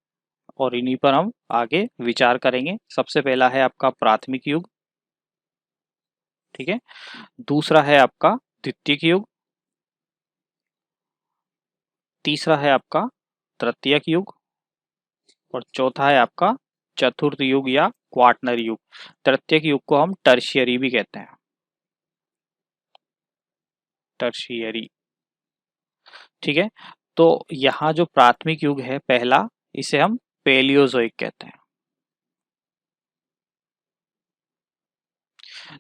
और इन्हीं पर हम आगे विचार करेंगे। सबसे पहला है आपका प्राथमिक युग। ठीक है। दूसरा है आपका द्वितीयक युग। तीसरा है आपका तृतीयक युग और चौथा है आपका चतुर्थ युग या क्वार्टनरी युग। तृतीयक युग को हम टर्शियरी भी कहते हैं, टर्शियरी। ठीक है। तो यहाँ जो प्राथमिक युग है पहला, इसे हम पैलियोजोइक कहते हैं।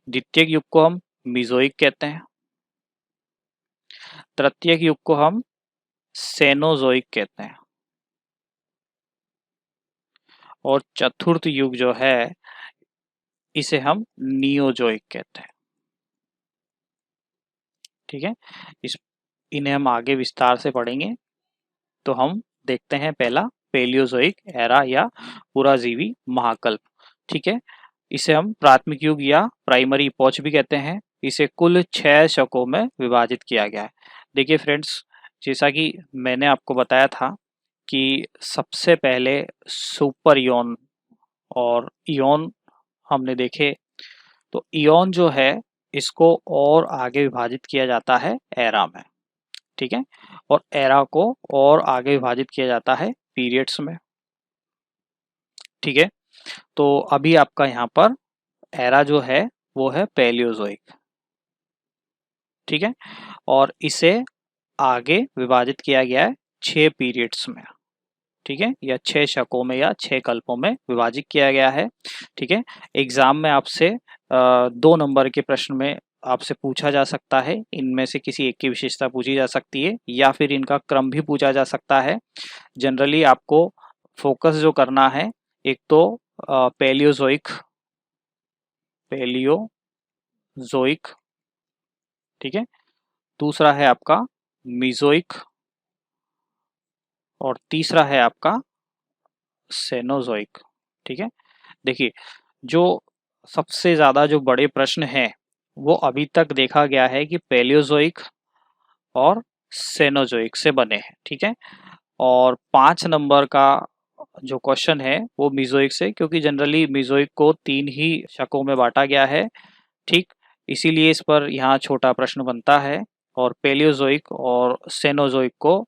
द्वितीयक युग को हम मीजोइक कहते हैं। तृतीयक युग को हम सेनोजोइक कहते हैं और चतुर्थ युग जो है इसे हम नियोजोइक कहते हैं। ठीक है। इन्हें हम आगे विस्तार से पढ़ेंगे। तो हम देखते हैं पहला पैलियोजोइक एरा या पुराजीवी महाकल्प। ठीक है। इसे हम प्राथमिक युग या प्राइमरी इपॉच भी कहते हैं। इसे कुल 6 शकों में विभाजित किया गया है। देखिए फ्रेंड्स, जैसा कि मैंने आपको बताया था कि सबसे पहले सुपर इयॉन और इयॉन हमने देखे। तो इयॉन जो है इसको और आगे विभाजित किया जाता है एरा में। ठीक है। और एरा को और आगे विभाजित किया जाता है पीरियड्स में। ठीक है। तो अभी आपका यहाँ पर एरा जो है वो है पैलियोजोइक। ठीक है। और इसे आगे विभाजित किया गया है 6 पीरियड्स में। ठीक है। या 6 शकों में या 6 कल्पों में विभाजित किया गया है। ठीक है। एग्जाम में आपसे 2 नंबर के प्रश्न में आपसे पूछा जा सकता है। इनमें से किसी एक की विशेषता पूछी जा सकती है या फिर इनका क्रम भी पूछा जा सकता है। जनरली आपको फोकस जो करना है, एक तो पैलियोजोइक, पैलियोजोइक। ठीक है। दूसरा है आपका मीजोइक और तीसरा है आपका सेनोजोइक। ठीक है। देखिए, जो सबसे ज्यादा जो बड़े प्रश्न हैं वो अभी तक देखा गया है कि पैलियोजोइक और सेनोजोइक से बने हैं। ठीक है। और 5 नंबर का जो क्वेश्चन है वो मीजोइक से, क्योंकि जनरली मीजोइक को 3 ही शकों में बांटा गया है। ठीक। इसीलिए इस पर यहाँ छोटा प्रश्न बनता है। और पैलियोजोइक और सेनोजोइक को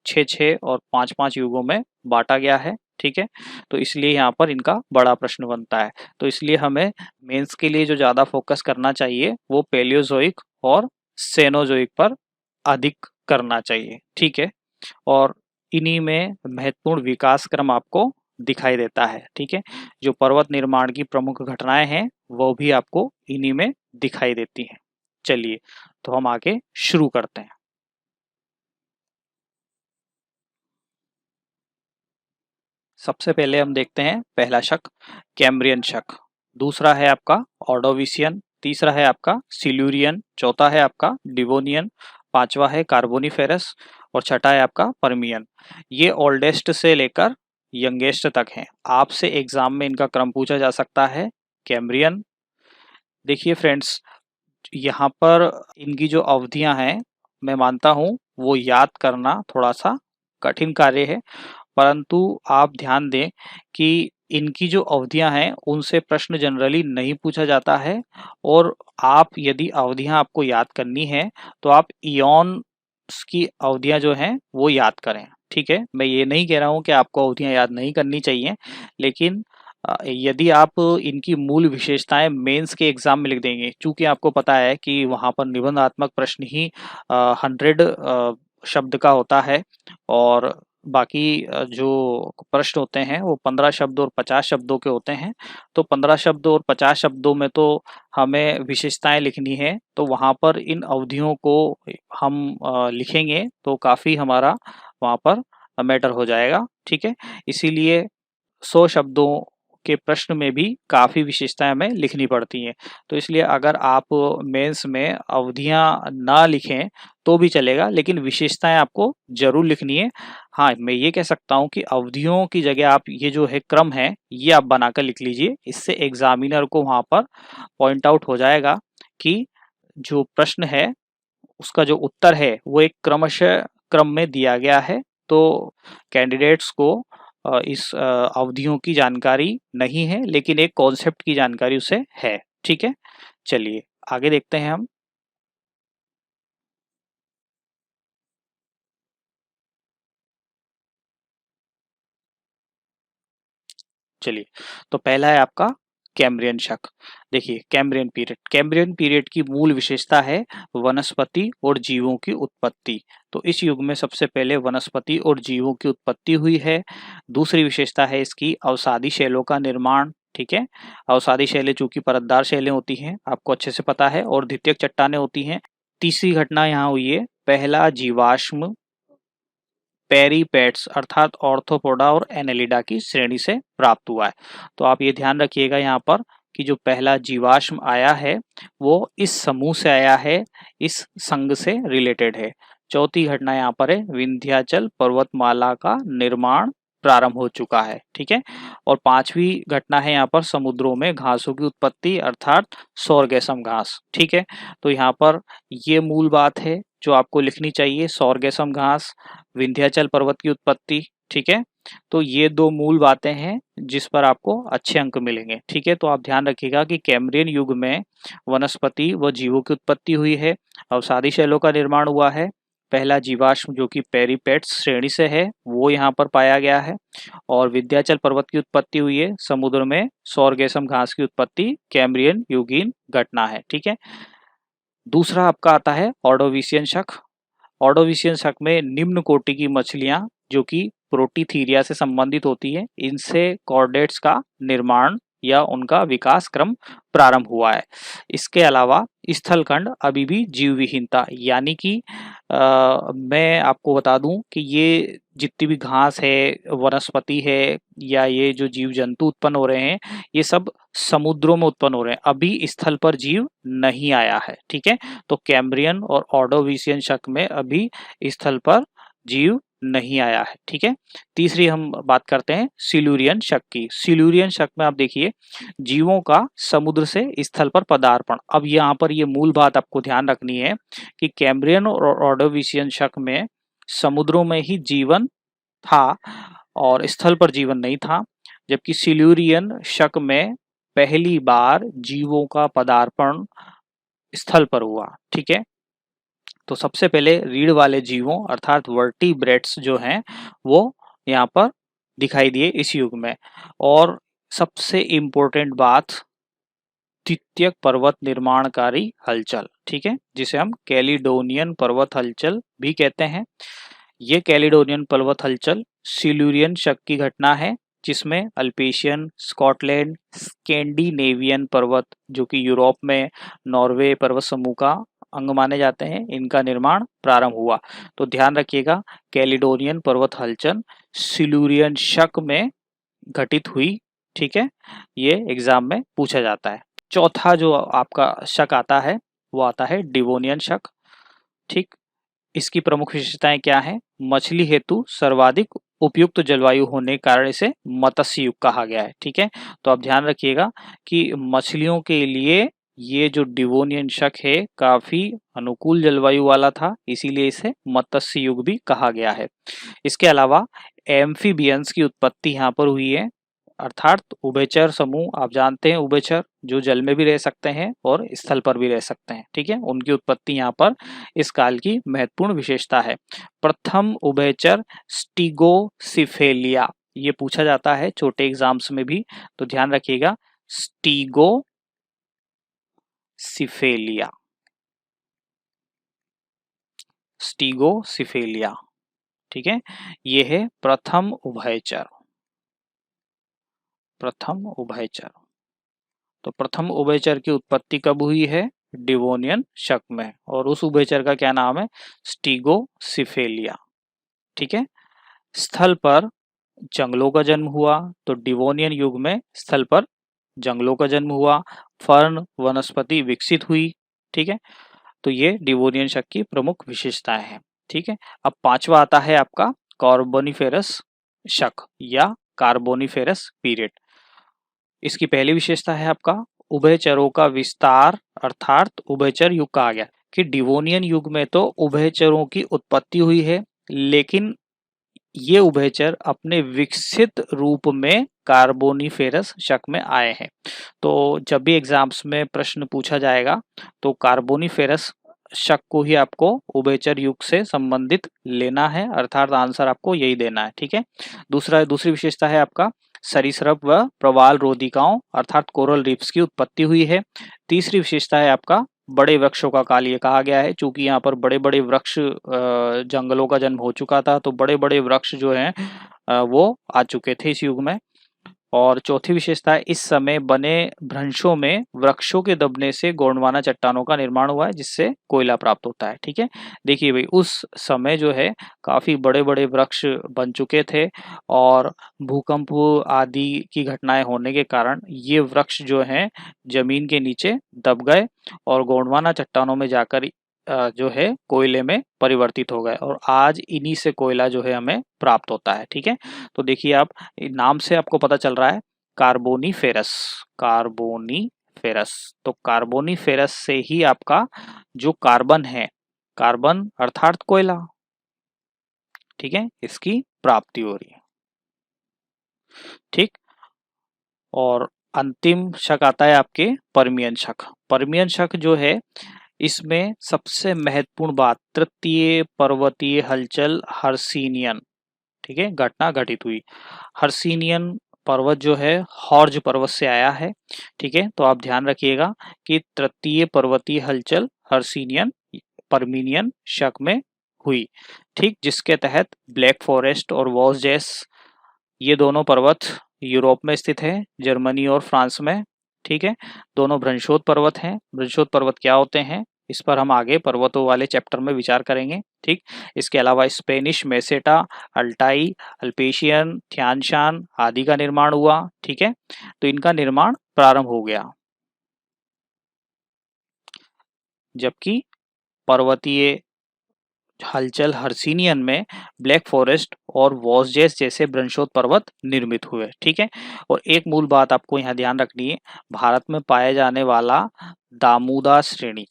6-6 और 5-5 युगों में बांटा गया है। ठीक है। तो इसलिए यहाँ पर इनका बड़ा प्रश्न बनता है। तो इसलिए हमें मेंस के लिए जो ज़्यादा फोकस करना चाहिए वो पैलियोजोइक और सेनोजोइक पर अधिक करना चाहिए। ठीक है। और इन्हीं में महत्वपूर्ण विकास क्रम आपको दिखाई देता है। ठीक है। जो पर्वत निर्माण की प्रमुख घटनाएं हैं वो भी आपको इन्हीं में दिखाई देती हैं। चलिए, तो हम आगे शुरू करते हैं। सबसे पहले हम देखते हैं पहला शक, कैम्ब्रियन शक। दूसरा है आपका ऑर्डोविशियन। तीसरा है आपका सिल्यूरियन। चौथा है आपका डिवोनियन। पांचवा है कार्बोनिफेरस और छठा है आपका परमियन। ये ओल्डेस्ट से लेकर यंगेस्ट तक हैं। आपसे एग्जाम में इनका क्रम पूछा जा सकता है। कैम्ब्रियन, देखिए फ्रेंड्स, यहाँ पर इनकी जो अवधियां हैं, मैं मानता हूँ वो याद करना थोड़ा सा कठिन कार्य है, परंतु आप ध्यान दें कि इनकी जो अवधियां हैं उनसे प्रश्न जनरली नहीं पूछा जाता है। और आप यदि अवधियां आपको याद करनी है तो आप इयॉन की अवधियां जो हैं वो याद करें। ठीक है। मैं ये नहीं कह रहा हूँ कि आपको अवधियां याद नहीं करनी चाहिए, लेकिन यदि आप इनकी मूल विशेषताएं मेंस के एग्जाम में लिख देंगे, चूंकि आपको पता है कि वहां पर निबंधात्मक प्रश्न ही 100 शब्द का होता है और बाकी जो प्रश्न होते हैं वो 15 शब्द और 50 शब्दों के होते हैं। तो 15 शब्द और 50 शब्दों में तो हमें विशेषताएं लिखनी है, तो वहां पर इन अवधियों को हम लिखेंगे तो काफी हमारा वहां पर मैटर हो जाएगा। ठीक है, इसीलिए 100 शब्दों के प्रश्न में भी काफ़ी विशेषताएं हमें लिखनी पड़ती हैं। तो इसलिए अगर आप मेंस में अवधियां ना लिखें तो भी चलेगा, लेकिन विशेषताएं आपको जरूर लिखनी है। हाँ, मैं ये कह सकता हूँ कि अवधियों की जगह आप ये जो है क्रम है ये आप बनाकर लिख लीजिए। इससे एग्जामिनर को वहां पर पॉइंट आउट हो जाएगा कि जो प्रश्न है उसका जो उत्तर है वो एक क्रमशः क्रम में दिया गया है। तो कैंडिडेट्स को इस अवधियों की जानकारी नहीं है, लेकिन एक कॉन्सेप्ट की जानकारी उसे है। ठीक है, चलिए आगे देखते हैं हम। चलिए, तो पहला है आपका कैम्ब्रियन शक। देखिए, कैम्ब्रियन पीरियड की मूल विशेषता है वनस्पति और जीवों की उत्पत्ति। तो इस युग में सबसे पहले वनस्पति और जीवों की उत्पत्ति हुई है। दूसरी विशेषता है इसकी अवसादी शैलों का निर्माण। ठीक है, अवसादी शैलें चूंकि परतदार शैलें होती हैं, आपको अच्छे से पता है, और द्वितीयक चट्टानें होती हैं। तीसरी घटना यहाँ हुई है पहला जीवाश्म पेरीपेट्स अर्थात ऑर्थोपोडा और एनेलिडा की श्रेणी से प्राप्त हुआ है। तो आप ये ध्यान रखिएगा यहाँ पर कि जो पहला जीवाश्म आया है वो इस समूह से आया है, इस संघ से रिलेटेड है। चौथी घटना यहाँ पर है विंध्याचल पर्वतमाला का निर्माण प्रारंभ हो चुका है। ठीक है, और पांचवी घटना है यहाँ पर समुद्रों में घासों की उत्पत्ति अर्थात सौरगेसम घास। ठीक है, तो यहाँ पर ये मूल बात है जो आपको लिखनी चाहिए, सौरगेसम घास, विंध्याचल पर्वत की उत्पत्ति। ठीक है, तो ये दो मूल बातें हैं जिस पर आपको अच्छे अंक मिलेंगे। ठीक है, तो आप ध्यान रखिएगा कि कैम्ब्रियन युग में वनस्पति व जीवों की उत्पत्ति हुई है, अवसादी शैलों का निर्माण हुआ है, पहला जीवाश्म जो कि पेरीपेट्स श्रेणी से है वो यहाँ पर पाया गया है, और विंध्याचल पर्वत की उत्पत्ति हुई है, समुद्र में सौरगेसम घास की उत्पत्ति कैम्ब्रियन युगीन घटना है। ठीक है, दूसरा आपका आता है ऑर्डोविशियन शक। ऑर्डोविशियन शक में निम्न कोटि की मछलियां जो कि प्रोटीथीरिया से संबंधित होती है, इनसे कॉर्डेट्स का निर्माण या उनका विकास क्रम प्रारंभ हुआ है। इसके अलावा स्थलखंड अभी भी जीव विहीनता, यानी कि मैं आपको बता दूं कि ये जितनी भी घास है, वनस्पति है, या ये जो जीव जंतु उत्पन्न हो रहे हैं ये सब समुद्रों में उत्पन्न हो रहे हैं, अभी स्थल पर जीव नहीं आया है। ठीक है, तो कैम्ब्रियन और ऑर्डोविशियन शक में अभी स्थल पर जीव नहीं आया है। ठीक है, तीसरी हम बात करते हैं सिल्यूरियन शक की। सिल्यूरियन शक में आप देखिए जीवों का समुद्र से स्थल पर पदार्पण। अब यहाँ पर ये मूल बात आपको ध्यान रखनी है कि कैम्ब्रियन और ऑर्डोविशियन शक में समुद्रों में ही जीवन था और स्थल पर जीवन नहीं था, जबकि सिल्यूरियन शक में पहली बार जीवों का पदार्पण स्थल पर हुआ। ठीक है, तो सबसे पहले रीढ़ वाले जीवों अर्थात वर्टिब्रेट्स जो हैं वो यहाँ पर दिखाई दिए इस युग में। और सबसे इम्पोर्टेंट बात, द्वितीयक पर्वत निर्माणकारी हलचल। ठीक है, जिसे हम कैलिडोनियन पर्वत हलचल भी कहते हैं। ये कैलिडोनियन पर्वत हलचल सिल्यूरियन शक की घटना है, जिसमें अल्पेशियन, स्कॉटलैंड, स्कैंडिनेवियन पर्वत जो कि यूरोप में नॉर्वे पर्वत समूह का अंग माने जाते हैं, इनका निर्माण प्रारंभ हुआ। तो ध्यान रखिएगा कैलिडोनियन पर्वत हलचल सिल्यूरियन शक में घटित हुई। ठीक है, ये एग्जाम में पूछा जाता है। चौथा जो आपका शक आता है वो आता है डिवोनियन शक। ठीक, इसकी प्रमुख विशेषताएं क्या हैं? मछली हेतु सर्वाधिक उपयुक्त जलवायु होने के कारण इसे मत्स्य युग कहा गया है। ठीक है, तो आप ध्यान रखिएगा कि मछलियों के लिए ये जो डिवोनियन शक है काफी अनुकूल जलवायु वाला था, इसीलिए इसे मत्स्य युग भी कहा गया है। इसके अलावा एम्फीबियंस की उत्पत्ति यहाँ पर हुई है, अर्थात उभयचर समूह। आप जानते हैं उभयचर जो जल में भी रह सकते हैं और स्थल पर भी रह सकते हैं। ठीक है, उनकी उत्पत्ति यहाँ पर इस काल की महत्वपूर्ण विशेषता है। प्रथम उभयचर स्टिगोसिफेलिया ये पूछा जाता है छोटे एग्जाम्स में भी, तो ध्यान रखिएगा। स्टीगोसिफेलिया, स्टीगोसिफेलिया, ठीक है। ये है प्रथम उभयचर, प्रथम उभयचर। तो प्रथम उभयचर की उत्पत्ति कब हुई है? डिवोनियन शक में, और उस उभयचर का क्या नाम है? स्टीगोसिफेलिया, ठीक है। स्थल पर जंगलों का जन्म हुआ, तो डिवोनियन युग में स्थल पर जंगलों का जन्म हुआ, फर्न वनस्पति विकसित हुई, ठीक है। तो ये डिवोनियन शक की प्रमुख विशेषताएं हैं, ठीक है। अब पांचवा आता है आपका कार्बोनिफेरस शक या कार्बोनिफेरस पीरियड। इसकी पहली विशेषता है आपका उभयचरों का विस्तार, अर्थात उभयचर युग कहा गया कि डिवोनियन युग में तो उभयचरों की उत्पत्ति हुई है, लेकिन ये उभयचर अपने विकसित रूप में कार्बोनिफेरस शक में आए हैं। तो जब भी एग्जाम्स में प्रश्न पूछा जाएगा तो कार्बोनिफेरस शक को ही आपको उभयचर युग से संबंधित लेना है, अर्थात आंसर आपको यही देना है, ठीक है। दूसरी विशेषता है आपका सरीसृप व प्रवाल रोधिकाओं अर्थात कोरल रीफ्स की उत्पत्ति हुई है। तीसरी विशेषता है आपका बड़े वृक्षों का काल, ये कहा गया है चूंकि यहाँ पर बड़े बड़े वृक्ष जंगलों का जन्म हो चुका था, तो बड़े बड़े वृक्ष जो हैं वो आ चुके थे इस युग में। और चौथी विशेषता है इस समय बने भ्रंशों में वृक्षों के दबने से गोंडवाना चट्टानों का निर्माण हुआ है, जिससे कोयला प्राप्त होता है, ठीक है। देखिए भाई, उस समय जो है काफी बड़े बड़े वृक्ष बन चुके थे, और भूकंप आदि की घटनाएं होने के कारण ये वृक्ष जो हैं जमीन के नीचे दब गए और गोंडवाना चट्टानों में जाकर जो है कोयले में परिवर्तित हो गए, और आज इन्हीं से कोयला जो है हमें प्राप्त होता है, ठीक है। तो देखिए आप नाम से आपको पता चल रहा है कार्बोनिफेरस, कार्बोनिफेरस। तो कार्बोनिफेरस से ही आपका जो कार्बन है, कार्बन अर्थात कोयला, ठीक है, इसकी प्राप्ति हो रही है, ठीक। और अंतिम शक आता है आपके पर्मियन शक। पर्मियन शक जो है इसमें सबसे महत्वपूर्ण बात तृतीय पर्वतीय हलचल हर्सिनियन, ठीक है, घटना घटित हुई। हर्सिनियन पर्वत जो है हॉर्ज पर्वत से आया है, ठीक है। तो आप ध्यान रखिएगा कि तृतीय पर्वतीय हलचल हर्सिनियन पर्मिनियन शक में हुई, ठीक, जिसके तहत ब्लैक फॉरेस्ट और वॉसजेस ये दोनों पर्वत यूरोप में स्थित है, जर्मनी और फ्रांस में, ठीक है। दोनों भ्रंशोद पर्वत हैं। भ्रंशोद पर्वत क्या होते हैं इस पर हम आगे पर्वतों वाले चैप्टर में विचार करेंगे, ठीक। इसके अलावा स्पेनिश मेसेटा, अल्टाई, अल्पेशियन, थियानशान आदि का निर्माण हुआ, ठीक है। तो इनका निर्माण प्रारंभ हो गया, जबकि पर्वतीय हलचल हर्सिनियन में ब्लैक फॉरेस्ट और वॉसजेस जैसे भ्रंशोद पर्वत निर्मित हुए, ठीक है। और एक मूल बात आपको यहाँ ध्यान रखनी है, भारत में पाए जाने वाला दामोदर श्रेणी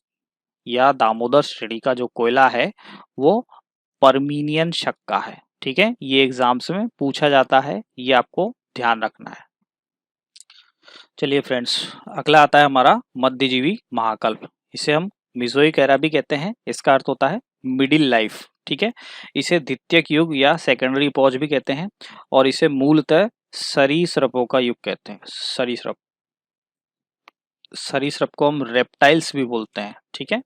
या दामोदर श्रेणी का जो कोयला है वो पर्मिनियन शक का है, ठीक है। ये एग्जाम्स में पूछा जाता है, ये आपको ध्यान रखना है। चलिए फ्रेंड्स, अगला आता है हमारा मध्यजीवी महाकल्प। इसे हम मिजोइक एरा भी कहते हैं, इसका अर्थ होता है मिडिल लाइफ, ठीक है। इसे द्वितीयक युग या सेकेंडरी पॉज भी कहते हैं, और इसे मूलतः सरीसृपों का युग कहते हैं। सरीसृप, सरीसृप को हम रेप्टाइल्स भी बोलते हैं, ठीक है।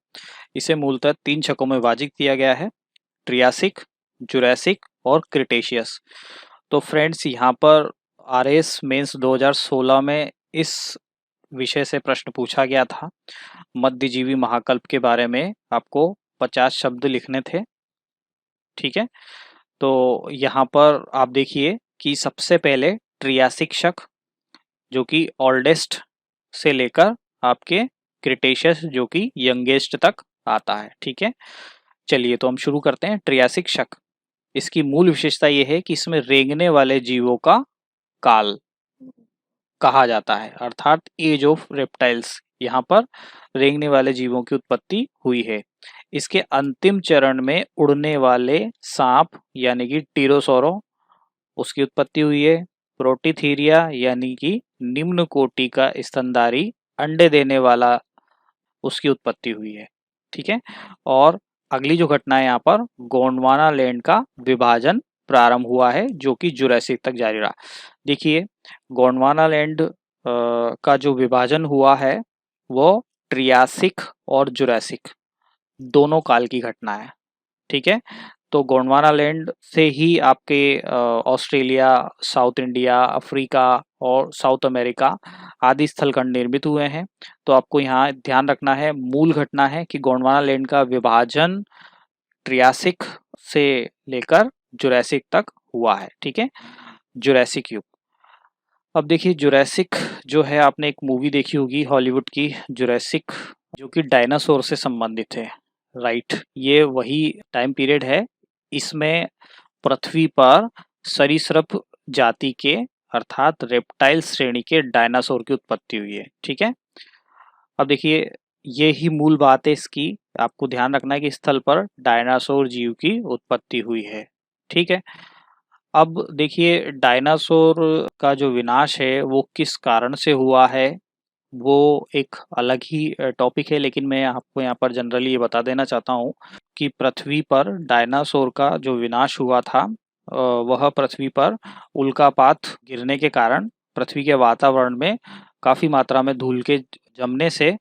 इसे मूलतः 3 शकों में विभाजित किया गया है, ट्रियासिक, जुरासिक और क्रिटेशियस। तो फ्रेंड्स यहाँ पर आरएस मेंस 2016 में इस विषय से प्रश्न पूछा गया था। मध्यजीवी महाकल्प के बारे में आपको 50 शब्द लिखने थे, ठीक है। तो यहाँ पर आप देखिए कि सबसे पहले ट्रियासिक शक जो कि ओल्डेस्ट से लेकर आपके क्रिटेशियस जो कि यंगेस्ट तक आता है, ठीक है। चलिए तो हम शुरू करते हैं। ट्रियासिक शक, इसकी मूल विशेषता यह है कि इसमें रेंगने वाले जीवों का काल कहा जाता है, अर्थात एज ऑफ रेप्टाइल्स। यहाँ पर रेंगने वाले जीवों की उत्पत्ति हुई है। इसके अंतिम चरण में उड़ने वाले सांप यानी कि टीरोसोरो उसकी उत्पत्ति हुई है। प्रोटीथीरिया यानी कि निम्न कोटि का स्तनधारी अंडे देने वाला उसकी उत्पत्ति हुई है, ठीक है। और अगली जो घटना है यहाँ पर गोंडवाना लैंड का विभाजन प्रारंभ हुआ है, जो कि जुरासिक तक जारी रहा। देखिए, गोंडवाना लैंड का जो विभाजन हुआ है वो ट्रियासिक और जुरासिक दोनों काल की घटना है। ठीक है, तो गोंडवाना लैंड से ही आपके ऑस्ट्रेलिया, साउथ इंडिया, अफ्रीका और साउथ अमेरिका आदि स्थलखंड निर्मित हुए हैं। तो आपको यहाँ ध्यान रखना है, मूल घटना है कि गोंडवाना लैंड का विभाजन ट्रियासिक से लेकर जुरासिक तक हुआ है। ठीक है, जुरासिक युग। अब देखिए, जुरासिक जो है, आपने एक मूवी देखी होगी हॉलीवुड की जुरासिक, जो कि डायनासोर से संबंधित है। राइट, ये वही टाइम पीरियड है। इसमें पृथ्वी पर सरीसृप जाति के अर्थात रेप्टाइल श्रेणी के डायनासोर की उत्पत्ति हुई है। ठीक है, अब देखिए, ये ही मूल बात है इसकी। आपको ध्यान रखना है कि स्थल पर डायनासोर जीव की उत्पत्ति हुई है। ठीक है, अब देखिए, डायनासोर का जो विनाश है वो किस कारण से हुआ है, वो एक अलग ही टॉपिक है, लेकिन मैं आपको यहाँ पर जनरली ये बता देना चाहता हूँ कि पृथ्वी पर डायनासोर का जो विनाश हुआ था, वह पृथ्वी पर उल्कापात गिरने के कारण पृथ्वी के वातावरण में काफ़ी मात्रा में धूल के जमने से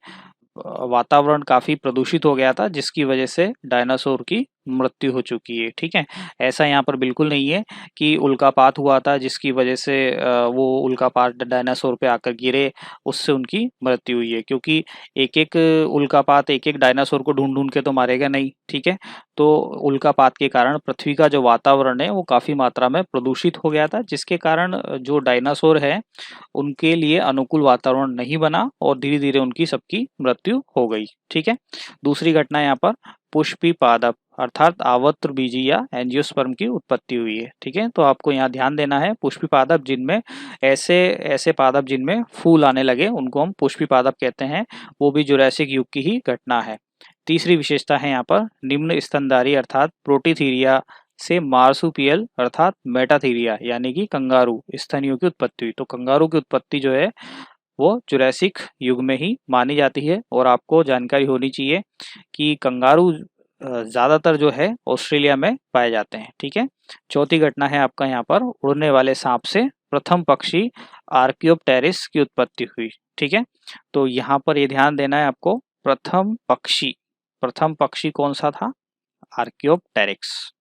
वातावरण काफ़ी प्रदूषित हो गया था, जिसकी वजह से डायनासोर की मृत्यु हो चुकी है। ठीक है, ऐसा यहाँ पर बिल्कुल नहीं है कि उल्कापात हुआ था जिसकी वजह से वो उल्कापात डायनासोर पे आकर गिरे, उससे उनकी मृत्यु हुई है, क्योंकि एक एक उल्कापात एक एक डायनासोर को ढूंढ ढूंढ के तो मारेगा नहीं। ठीक है, तो उल्कापात के कारण पृथ्वी का जो वातावरण है वो काफ़ी मात्रा में प्रदूषित हो गया था, जिसके कारण जो डायनासोर है उनके लिए अनुकूल वातावरण नहीं बना और धीरे धीरे उनकी सबकी मृत्यु हो गई। ठीक है, दूसरी घटना यहाँ पर पुष्पी पादप अर्थात आवृत बीजी या एंजियोस्पर्म की उत्पत्ति हुई है। ठीक है, तो आपको यहाँ ध्यान देना है, पुष्पी पादप जिनमें ऐसे ऐसे पादप जिनमें फूल आने लगे उनको हम पुष्पी पादप कहते हैं, वो भी जुरासिक युग की ही घटना है। तीसरी विशेषता है यहाँ पर निम्न स्तनधारी अर्थात प्रोटीथीरिया से मार्सुपियल अर्थात मेटाथीरिया यानी कि कंगारू स्तनियों की उत्पत्ति हुई। तो कंगारू की उत्पत्ति जो है वो जुरासिक युग में ही मानी जाती है, और आपको जानकारी होनी चाहिए कि कंगारू ज़्यादातर जो है ऑस्ट्रेलिया में पाए जाते हैं। ठीक है, चौथी घटना है आपका यहाँ पर उड़ने वाले सांप से प्रथम पक्षी आर्कियोप्टेरिस की उत्पत्ति हुई। ठीक है, तो यहाँ पर ये ध्यान देना है आपको, प्रथम पक्षी कौन सा था? Archaeopteryx,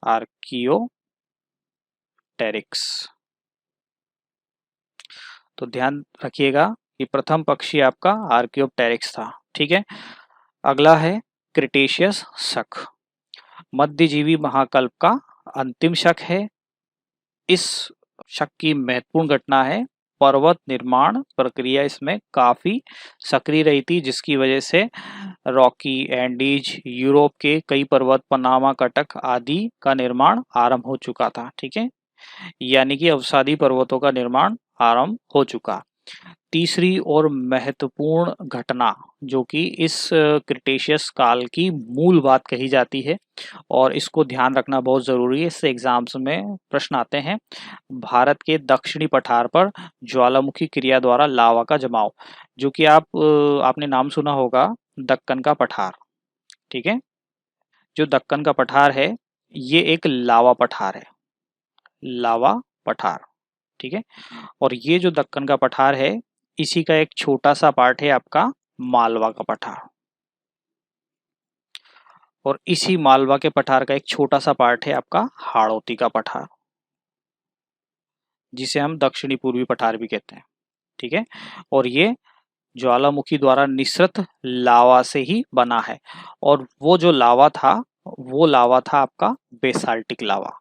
Archaeopteryx. तो ध्यान रखिएगा कि प्रथम पक्षी आपका आर्कियोप्टेरिक्स था। ठीक है, अगला है क्रिटेशियस शक, मध्यजीवी महाकल्प का अंतिम शक है। इस शक की महत्वपूर्ण घटना है पर्वत निर्माण प्रक्रिया इसमें काफी सक्रिय रही थी, जिसकी वजह से रॉकी, एंडीज, यूरोप के कई पर्वत, पनामा कटक आदि का निर्माण आरंभ हो चुका था। ठीक है, यानी कि अवसादी पर्वतों का निर्माण आरंभ हो चुका। तीसरी और महत्वपूर्ण घटना जो कि इस क्रिटेशियस काल की मूल बात कही जाती है, और इसको ध्यान रखना बहुत ज़रूरी है, इससे एग्जाम्स में प्रश्न आते हैं। भारत के दक्षिणी पठार पर ज्वालामुखी क्रिया द्वारा लावा का जमाव, जो कि आपने नाम सुना होगा दक्कन का पठार। ठीक है, जो दक्कन का पठार है ये एक लावा पठार है, लावा पठार। ठीक है, और ये जो दक्कन का पठार है इसी का एक छोटा सा पार्ट है आपका मालवा का पठार, और इसी मालवा के पठार का एक छोटा सा पार्ट है आपका हाड़ौती का पठार, जिसे हम दक्षिणी पूर्वी पठार भी कहते हैं। ठीक है, और ये ज्वालामुखी द्वारा निसृत लावा से ही बना है, और वो जो लावा था वो लावा था आपका बेसाल्टिक लावा।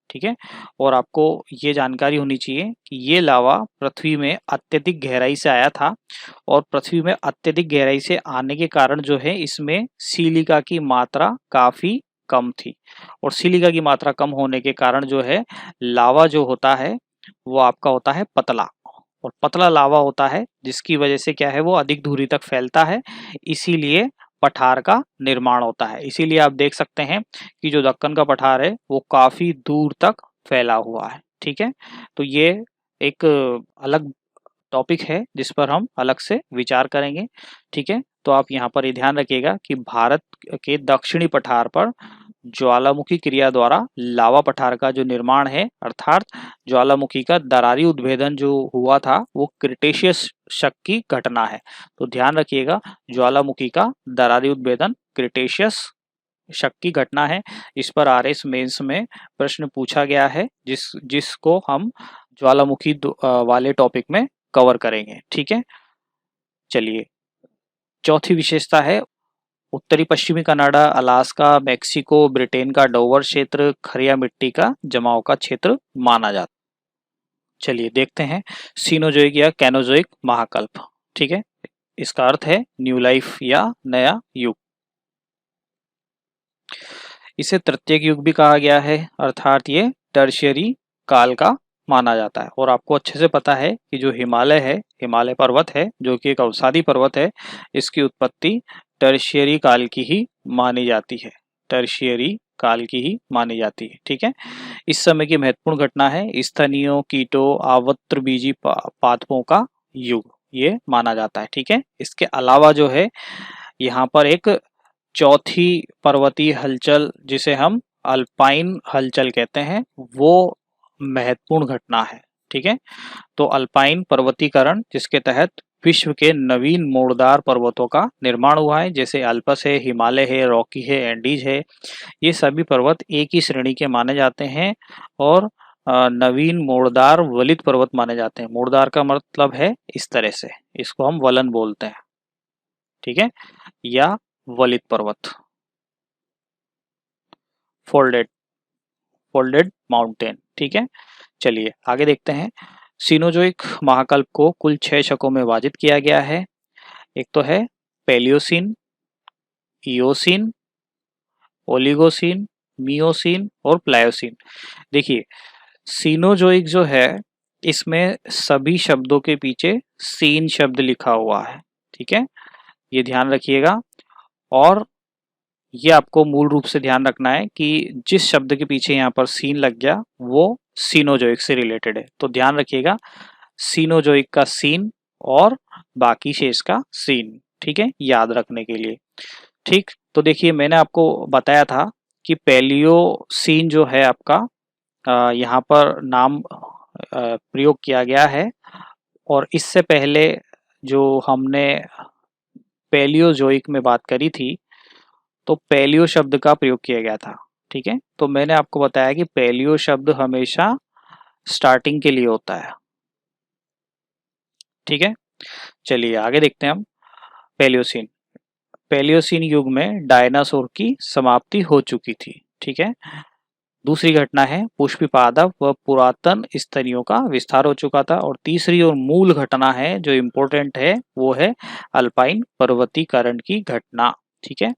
ठीक है, और आपको ये जानकारी होनी चाहिए कि ये लावा पृथ्वी में अत्यधिक गहराई से आया था, और पृथ्वी में अत्यधिक गहराई से आने के कारण जो है इसमें सिलिका की मात्रा काफी कम थी, और सिलिका की मात्रा कम होने के कारण जो है लावा जो होता है वो आपका होता है पतला, और पतला लावा होता है जिसकी वजह से क्या है वो अधिक दूरी तक फैलता है, इसीलिए पठार का निर्माण होता है। इसीलिए आप देख सकते हैं कि जो दक्कन का पठार है वो काफी दूर तक फैला हुआ है। ठीक है, तो ये एक अलग टॉपिक है जिस पर हम अलग से विचार करेंगे। ठीक है, तो आप यहाँ पर ये ध्यान रखिएगा कि भारत के दक्षिणी पठार पर ज्वालामुखी क्रिया द्वारा लावा पठार का जो निर्माण है, अर्थात ज्वालामुखी का दरारी उद्भेदन जो हुआ था वो क्रिटेशियस शक की घटना है। तो ध्यान रखिएगा, ज्वालामुखी का दरारी उद्भेदन क्रिटेशियस शक की घटना है। इस पर आरएस मेंस में प्रश्न पूछा गया है, जिसको हम ज्वालामुखी वाले टॉपिक में कवर करेंगे। ठीक है, चलिए चौथी विशेषता है उत्तरी पश्चिमी कनाडा, अलास्का, मेक्सिको, ब्रिटेन का डोवर क्षेत्र खरिया मिट्टी का जमाव का क्षेत्र माना जाता। चलिए देखते हैं सीनोजोइक या कैनोजोइक महाकल्प। ठीक है, इसका अर्थ है न्यू लाइफ या नया युग। इसे तृतीयक युग भी कहा गया है, अर्थात ये टर्शियरी काल का माना जाता है। और आपको अच्छे से पता है कि जो हिमालय है, हिमालय पर्वत है जो कि एक अवसादी पर्वत है, इसकी उत्पत्ति टर्शियरी काल की ही मानी जाती है। टर्शियरी काल की ही मानी जाती है। ठीक है, इस समय की महत्वपूर्ण घटना है स्तनियों, कीटों, आवृत्त बीजी पादपों का युग, ये माना जाता है। ठीक है, इसके अलावा जो है यहाँ पर एक चौथी पर्वतीय हलचल जिसे हम अल्पाइन हलचल कहते हैं, वो महत्वपूर्ण घटना है। ठीक है, तो अल्पाइन पर्वतीकरण जिसके तहत विश्व के नवीन मोड़दार पर्वतों का निर्माण हुआ है, जैसे अल्पस है, हिमालय है, रॉकी है, एंडीज है। ये सभी पर्वत एक ही श्रेणी के माने जाते हैं और नवीन मोड़दार वलित पर्वत माने जाते हैं। मोड़दार का मतलब है इस तरह से, इसको हम वलन बोलते हैं। ठीक है, या वलित पर्वत, फोल्डेड फोल्डेड माउंटेन। ठीक है, चलिए आगे देखते हैं। सीनोजोइक महाकल्प को कुल 6 शकों में विभाजित किया गया है। एक तो है पेलियोसिन, इयोसिन, ओलिगोसिन, मियोसिन और प्लायोसिन। देखिए सीनोजोइक जो है इसमें सभी शब्दों के पीछे सीन शब्द लिखा हुआ है। ठीक है, ये ध्यान रखिएगा। और ये आपको मूल रूप से ध्यान रखना है कि जिस शब्द के पीछे यहाँ पर सीन लग गया वो सीनोजोइक से रिलेटेड है। तो ध्यान रखिएगा, सीनोजोइक का सीन और बाकी शेष का सीन। ठीक है, याद रखने के लिए। ठीक, तो देखिए मैंने आपको बताया था कि पैलियो सीन जो है आपका यहाँ पर नाम प्रयोग किया गया है। और इससे पहले जो हमने पैलियोजोइक में बात करी थी तो पैलियो शब्द का प्रयोग किया गया था। ठीक है, तो मैंने आपको बताया कि पैलियो शब्द हमेशा स्टार्टिंग के लिए होता है। ठीक है, चलिए आगे देखते हैं हम। पैलियोसीन, पैलियोसीन युग में डायनासोर की समाप्ति हो चुकी थी। ठीक है, दूसरी घटना है पुष्पी पादप व पुरातन स्तनियों का विस्तार हो चुका था। और तीसरी और मूल घटना है जो इम्पोर्टेंट है वो है अल्पाइन पर्वतीकरण की घटना। ठीक है,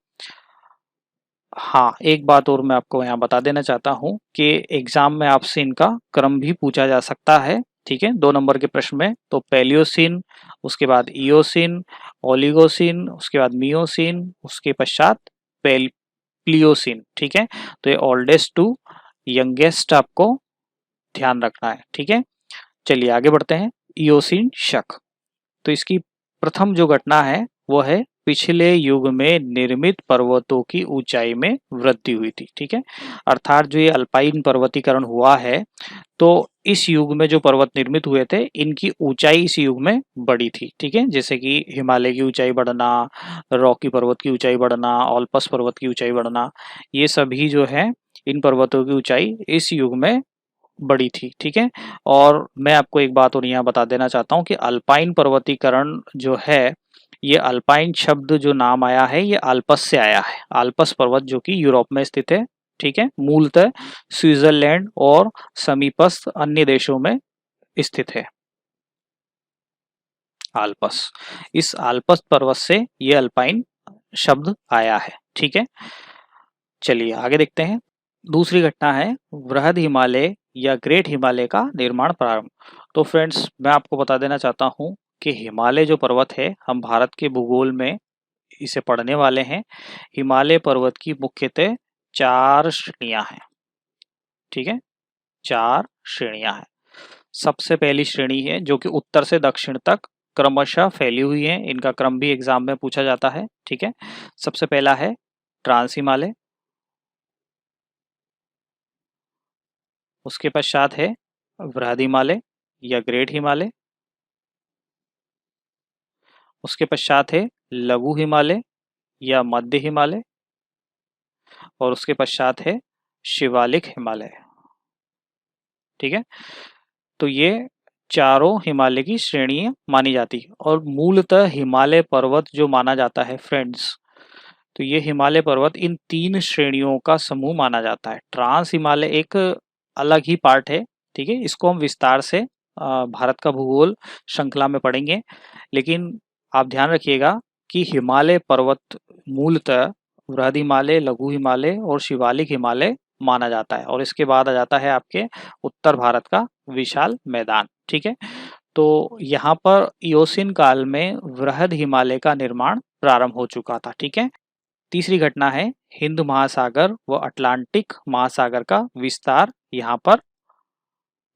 हाँ एक बात और मैं आपको यहाँ बता देना चाहता हूँ कि एग्जाम में आपसे इनका क्रम भी पूछा जा सकता है। ठीक है, 2 नंबर के प्रश्न में। तो पैलियोसिन, उसके बाद इयोसिन, ओलिगोसिन, उसके बाद मियोसिन, उसके पश्चात प्लियोसिन। ठीक है, तो ये ओल्डेस्ट टू यंगेस्ट आपको ध्यान रखना है। ठीक है, चलिए आगे बढ़ते हैं। इयोसिन शक, तो इसकी प्रथम जो घटना है वो है पिछले युग में निर्मित पर्वतों की ऊंचाई में वृद्धि हुई थी। ठीक है, अर्थात जो ये अल्पाइन पर्वतीकरण हुआ है तो इस युग में जो पर्वत निर्मित हुए थे इनकी ऊंचाई इस युग में बढ़ी थी। ठीक है, जैसे कि हिमालय की ऊंचाई बढ़ना, रॉकी पर्वत की ऊंचाई बढ़ना, ओल्पस पर्वत की ऊंचाई बढ़ना, ये सभी जो है इन पर्वतों की ऊंचाई इस युग में बड़ी थी। ठीक है, और मैं आपको एक बात और यहाँ बता देना चाहता हूँ कि अल्पाइन पर्वतीकरण जो है, ये अल्पाइन शब्द जो नाम आया है ये आल्पस से आया है। आल्पस पर्वत जो कि यूरोप में स्थित है। ठीक है, मूलतः स्विट्जरलैंड और समीपस्थ अन्य देशों में स्थित है आल्पस। इस आल्पस पर्वत से ये अल्पाइन शब्द आया है। ठीक है, चलिए आगे देखते हैं। दूसरी घटना है वृहद हिमालय या ग्रेट हिमालय का निर्माण प्रारंभ। तो फ्रेंड्स मैं आपको बता देना चाहता हूँ कि हिमालय जो पर्वत है, हम भारत के भूगोल में इसे पढ़ने वाले हैं। हिमालय पर्वत की मुख्यतः 4 श्रेणियां हैं। ठीक है, 4 श्रेणियां हैं। सबसे पहली श्रेणी है जो कि उत्तर से दक्षिण तक क्रमशः फैली हुई है। इनका क्रम भी एग्जाम में पूछा जाता है। ठीक है, सबसे पहला है ट्रांस हिमालय, उसके पश्चात है वृहद हिमालय या ग्रेट हिमालय। उसके पश्चात है लघु हिमालय या मध्य हिमालय। और उसके पश्चात है शिवालिक हिमालय। ठीक है, तो ये चारों हिमालय की श्रेणी मानी जाती है। और मूलतः हिमालय पर्वत जो माना जाता है फ्रेंड्स, तो ये हिमालय पर्वत इन 3 श्रेणियों का समूह माना जाता है। ट्रांस हिमालय एक अलग ही पार्ट है, ठीक है, इसको हम विस्तार से भारत का भूगोल श्रृंखला में पढ़ेंगे। लेकिन आप ध्यान रखिएगा कि हिमालय पर्वत मूलतः वृहद हिमालय, लघु हिमालय और शिवालिक हिमालय माना जाता है। और इसके बाद आ जाता है आपके उत्तर भारत का विशाल मैदान। ठीक है, तो यहाँ पर इयोसिन काल में वृहद हिमालय का निर्माण प्रारंभ हो चुका था। ठीक है, तीसरी घटना है हिंद महासागर व अटलांटिक महासागर का विस्तार यहाँ पर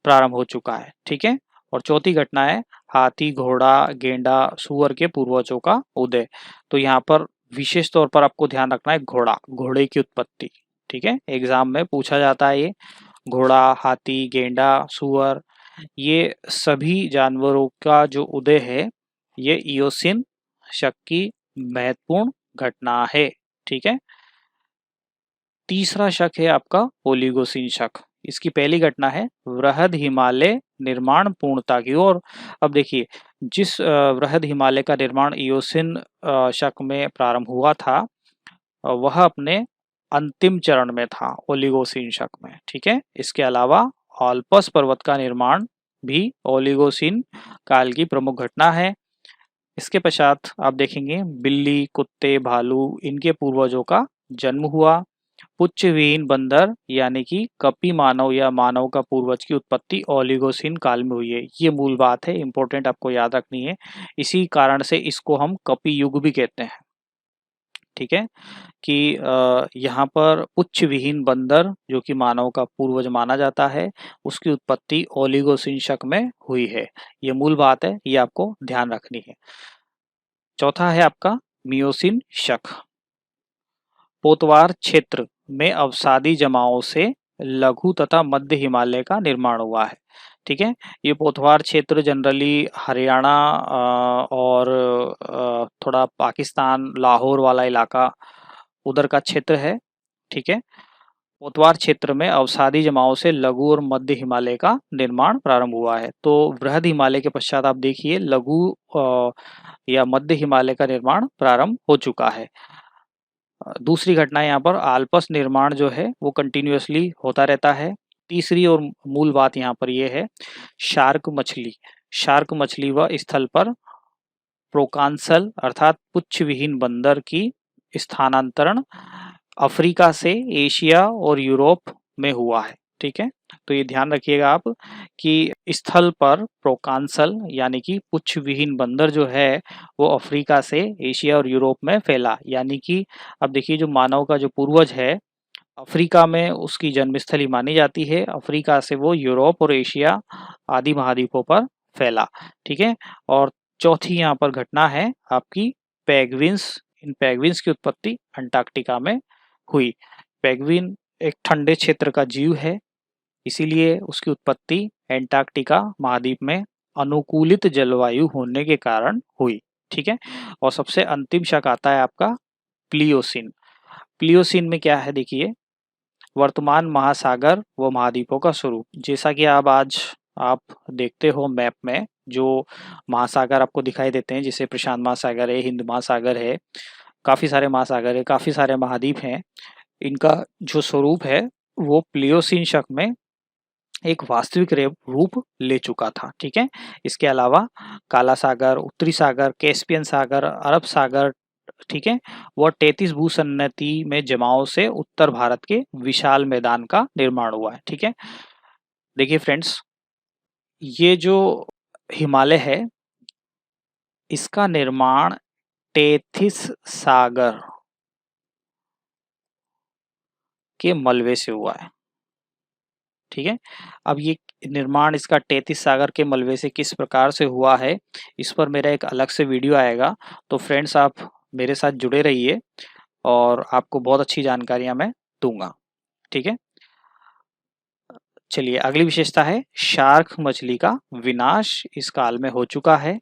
प्रारंभ हो चुका है। ठीक है, और चौथी घटना है हाथी, घोड़ा, गेंडा, सुअर के पूर्वजों का उदय। तो यहाँ पर विशेष तौर पर आपको ध्यान रखना है घोड़ा, घोड़े की उत्पत्ति। ठीक है, एग्जाम में पूछा जाता है ये घोड़ा, हाथी, गेंडा, सुअर, ये सभी जानवरों का जो उदय है ये इयोसिन शक की महत्वपूर्ण घटना है। ठीक है, तीसरा शक है आपका ओलिगोसिन शक। इसकी पहली घटना है वृहद हिमालय निर्माण पूर्णता की ओर। अब देखिए, जिस वृहद हिमालय का निर्माण इयोसिन शक में प्रारंभ हुआ था, वह अपने अंतिम चरण में था ओलिगोसिन शक में। ठीक है, इसके अलावा ऑल्पस पर्वत का निर्माण भी ओलिगोसिन काल की प्रमुख घटना है। इसके पश्चात आप देखेंगे बिल्ली, कुत्ते, भालू, इनके पूर्वजों का जन्म हुआ। पुच्छविहीन बंदर यानी कि कपी मानव या मानव का पूर्वज की उत्पत्ति ओलिगोसिन काल में हुई है। ये मूल बात है, इंपॉर्टेंट, आपको याद रखनी है। इसी कारण से इसको हम कपी युग भी कहते हैं। ठीक है, कि यहाँ पर पुच्छ विहीन बंदर जो कि मानव का पूर्वज माना जाता है, उसकी उत्पत्ति ओलिगोसिन शक में हुई है। ये मूल बात है, ये आपको ध्यान रखनी है। चौथा है आपका मियोसिन शक। पोतवार क्षेत्र में अवसादी जमाओं से लघु तथा मध्य हिमालय का निर्माण हुआ है। ठीक है, ये पोतवार क्षेत्र जनरली हरियाणा और थोड़ा पाकिस्तान, लाहौर वाला इलाका, उधर का क्षेत्र है। ठीक है, पोतवार क्षेत्र में अवसादी जमाओं से लघु और मध्य हिमालय का निर्माण प्रारंभ हुआ है। तो वृहद हिमालय के पश्चात आप देखिए लघु या मध्य हिमालय का निर्माण प्रारंभ हो चुका है। दूसरी घटना यहाँ पर आल्पस निर्माण जो है वो कंटिन्यूअसली होता रहता है। तीसरी और मूल बात यहाँ पर यह है शार्क मछली। शार्क मछली व स्थल पर प्रोकांसल अर्थात पुच्छ विहीन बंदर की स्थानांतरण अफ्रीका से एशिया और यूरोप में हुआ है। ठीक है, तो ये ध्यान रखिएगा आप कि स्थल पर प्रोकांसल यानी कि पुच्छ विहीन बंदर जो है वो अफ्रीका से एशिया और यूरोप में फैला। यानी कि अब देखिए, जो मानव का जो पूर्वज है अफ्रीका में उसकी जन्मस्थली मानी जाती है, अफ्रीका से वो यूरोप और एशिया आदि महाद्वीपों पर फैला। ठीक है, और चौथी यहाँ पर घटना है आपकी पेंगुइन्स। इन पेंगुइन्स की उत्पत्ति अंटार्कटिका में हुई। पेंगुइन एक ठंडे क्षेत्र का जीव है, इसीलिए उसकी उत्पत्ति एंटार्कटिका महाद्वीप में अनुकूलित जलवायु होने के कारण हुई। ठीक है, और सबसे अंतिम शक आता है आपका प्लियोसिन। प्लियोसिन में क्या है देखिए, वर्तमान महासागर व महाद्वीपों का स्वरूप। जैसा कि आज आप देखते हो मैप में जो महासागर आपको दिखाई देते हैं, जैसे प्रशांत महासागर है, हिंद महासागर है, काफी सारे महासागर है, काफी सारे महाद्वीप हैं। इनका जो स्वरूप है वो प्लियोसिन शक में एक वास्तविक रूप ले चुका था। ठीक है, इसके अलावा काला सागर, उत्तरी सागर, कैस्पियन सागर, अरब सागर, ठीक है, वह 33 भूसन्नति में जमाओं से उत्तर भारत के विशाल मैदान का निर्माण हुआ है। ठीक है, देखिए फ्रेंड्स, ये जो हिमालय है इसका निर्माण टेथिस सागर के मलबे से हुआ है। ठीक है, अब ये निर्माण इसका टेथिस सागर के मलबे से किस प्रकार से हुआ है, इस पर मेरा एक अलग से वीडियो आएगा। तो फ्रेंड्स, आप मेरे साथ जुड़े रहिए और आपको बहुत अच्छी जानकारियां मैं दूंगा। ठीक है, चलिए अगली विशेषता है शार्क मछली का विनाश इस काल में हो चुका है।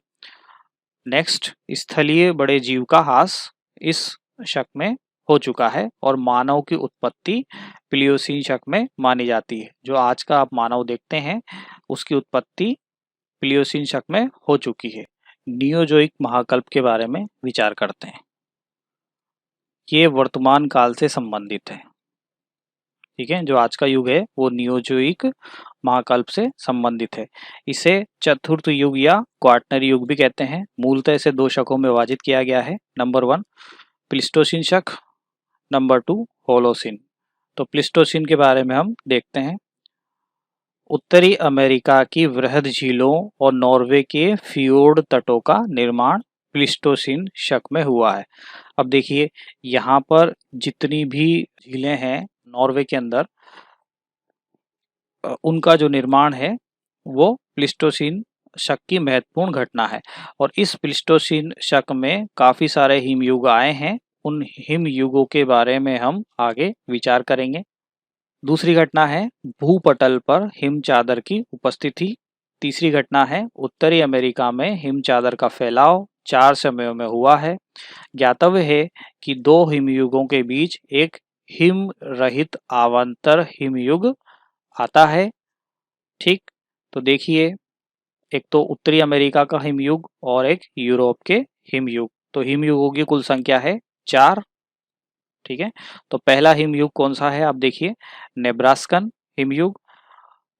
नेक्स्ट, स्थलीय बड़े जीव का ह्रास इस शक में हो चुका है और मानव की उत्पत्ति प्लियोसीन शक में मानी जाती है। जो आज का आप मानव देखते हैं उसकी उत्पत्ति प्लियोसीन शक में हो चुकी है। नियोजोइक महाकल्प के बारे में विचार करते हैं। ये वर्तमान काल से संबंधित है। ठीक है, जो आज का युग है वो नियोजोइक महाकल्प से संबंधित है। इसे चतुर्थ युग या क्वार्टनरी युग भी कहते हैं। मूलतः इसे दो शकों में विभाजित किया गया है। नंबर 1 प्लिस्टोसिन शक, नंबर 2 होलोसिन। तो प्लिस्टोसिन के बारे में हम देखते हैं। उत्तरी अमेरिका की वृहद झीलों और नॉर्वे के फियोर्ड तटों का निर्माण प्लिस्टोसिन शक में हुआ है। अब देखिए यहाँ पर जितनी भी झीलें हैं नॉर्वे के अंदर, उनका जो निर्माण है वो प्लिस्टोसिन शक की महत्वपूर्ण घटना है। और इस प्लिस्टोसिन शक में काफी सारे हिमयुग आए हैं। उन हिमयुगों के बारे में हम आगे विचार करेंगे। दूसरी घटना है भूपटल पर हिम चादर की उपस्थिति। तीसरी घटना है उत्तरी अमेरिका में हिम चादर का फैलाव 4 समयों में हुआ है। ज्ञातव्य है कि 2 हिमयुगों के बीच एक हिम रहित अवान्तर हिमयुग आता है। ठीक, तो देखिए एक तो उत्तरी अमेरिका का हिमयुग और एक यूरोप के हिमयुग। तो हिमयुगों की कुल संख्या है 4। ठीक है, तो पहला हिमयुग कौन सा है आप देखिए, नेब्रास्कन हिमयुग।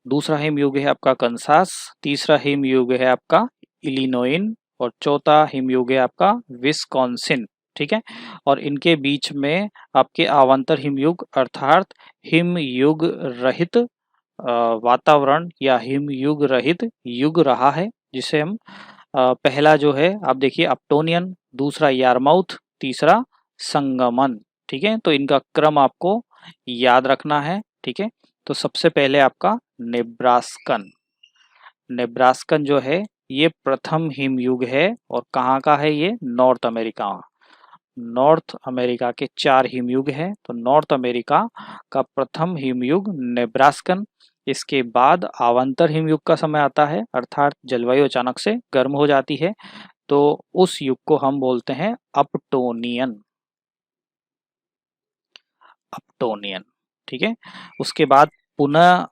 दूसरा हिमयुग है आपका कंसास। तीसरा हिमयुग है आपका इलिनोइन और चौथा हिमयुग है आपका विस्कॉन्सिन। ठीक है, और इनके बीच में आपके अवान्तर हिमयुग अर्थात हिमयुग रहित वातावरण या हिमयुग रहित युग रहा है, जिसे हम पहला जो है आप देखिए अपटोनियन, दूसरा यारमाउथ, तीसरा संगमन। ठीक है, तो इनका क्रम आपको याद रखना है। ठीक है, तो सबसे पहले आपका नेब्रास्कन। नेब्रास्कन जो है ये प्रथम हिमयुग है और कहाँ का है ये, नॉर्थ अमेरिका। नॉर्थ अमेरिका के 4 हिमयुग हैं। तो नॉर्थ अमेरिका का प्रथम हिमयुग नेब्रास्कन। इसके बाद अवान्तर हिमयुग का समय आता है अर्थात जलवायु अचानक से गर्म हो जाती है, तो उस युग को हम बोलते हैं अपटोनियन। अपटोनियन। ठीक है, उसके बाद पुनः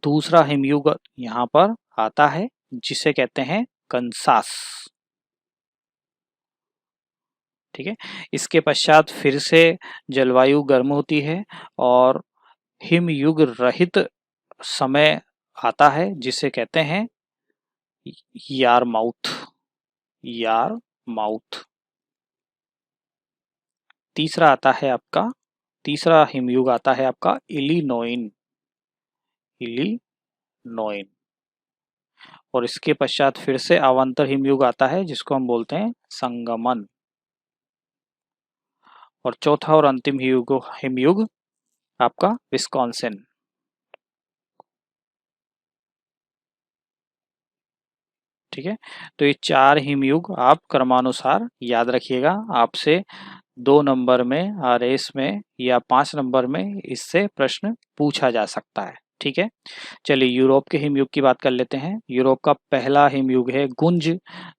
दूसरा हिमयुग यहाँ पर आता है जिसे कहते हैं कंसास। ठीक है, इसके पश्चात फिर से जलवायु गर्म होती है और हिमयुग रहित समय आता है जिसे कहते हैं यारमाउथ। यारमाउथ। तीसरा हिमयुग आता है आपका इलिनोइन। इलिनोइन। और इसके पश्चात फिर से अवान्तर हिमयुग आता है जिसको हम बोलते हैं संगमन। और चौथा और अंतिम हिमयुग आपका विस्कॉन्सिन। ठीक है, तो ये 4 हिमयुग आप क्रमानुसार याद रखिएगा। आपसे 2 नंबर में आरएस में या 5 नंबर में इससे प्रश्न पूछा जा सकता है। ठीक है, चलिए यूरोप के हिमयुग की बात कर लेते हैं। यूरोप का पहला हिमयुग है गुंज,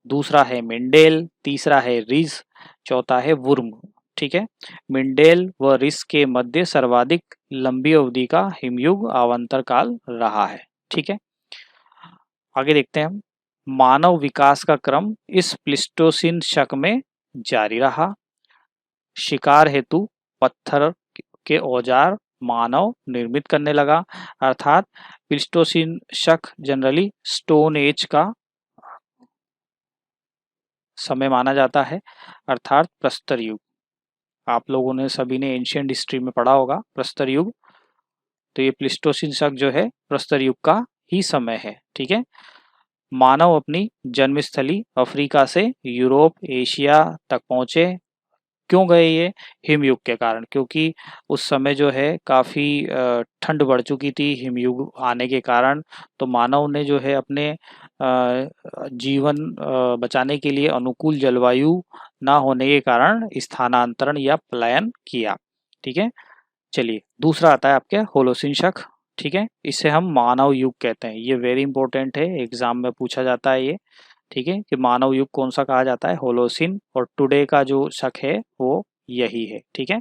दूसरा है मिंडेल, तीसरा है रिज, चौथा है वुर्म। ठीक है, मिंडेल व रिज के मध्य सर्वाधिक लंबी अवधि का हिमयुग अवान्तर काल रहा है। ठीक है, आगे देखते हैं हम। मानव विकास का क्रम इस प्लिस्टोसिन शक में जारी रहा। शिकार हेतु पत्थर के औजार मानव निर्मित करने लगा अर्थात प्लिस्टोसिन शक जनरली स्टोन एज का समय माना जाता है अर्थात प्रस्तर युग। आप लोगों ने सभी ने एंशिएंट हिस्ट्री में पढ़ा होगा प्रस्तर युग, तो ये प्लिस्टोसिन शक जो है प्रस्तर युग का ही समय है। ठीक है, मानव अपनी जन्मस्थली अफ्रीका से यूरोप एशिया तक पहुंचे। क्यों गए ये, हिमयुग के कारण, क्योंकि उस समय जो है काफ़ी ठंड बढ़ चुकी थी हिमयुग आने के कारण। तो मानव ने जो है अपने जीवन बचाने के लिए अनुकूल जलवायु ना होने के कारण स्थानांतरण या पलायन किया। ठीक है, चलिए दूसरा आता है आपके होलोसिन शक। ठीक है, इसे हम मानव युग कहते हैं। ये वेरी इंपॉर्टेंट है, एग्जाम में पूछा जाता है ये। ठीक है, कि मानव युग कौन सा कहा जाता है, होलोसिन, और टुडे का जो शक है वो यही है। ठीक है,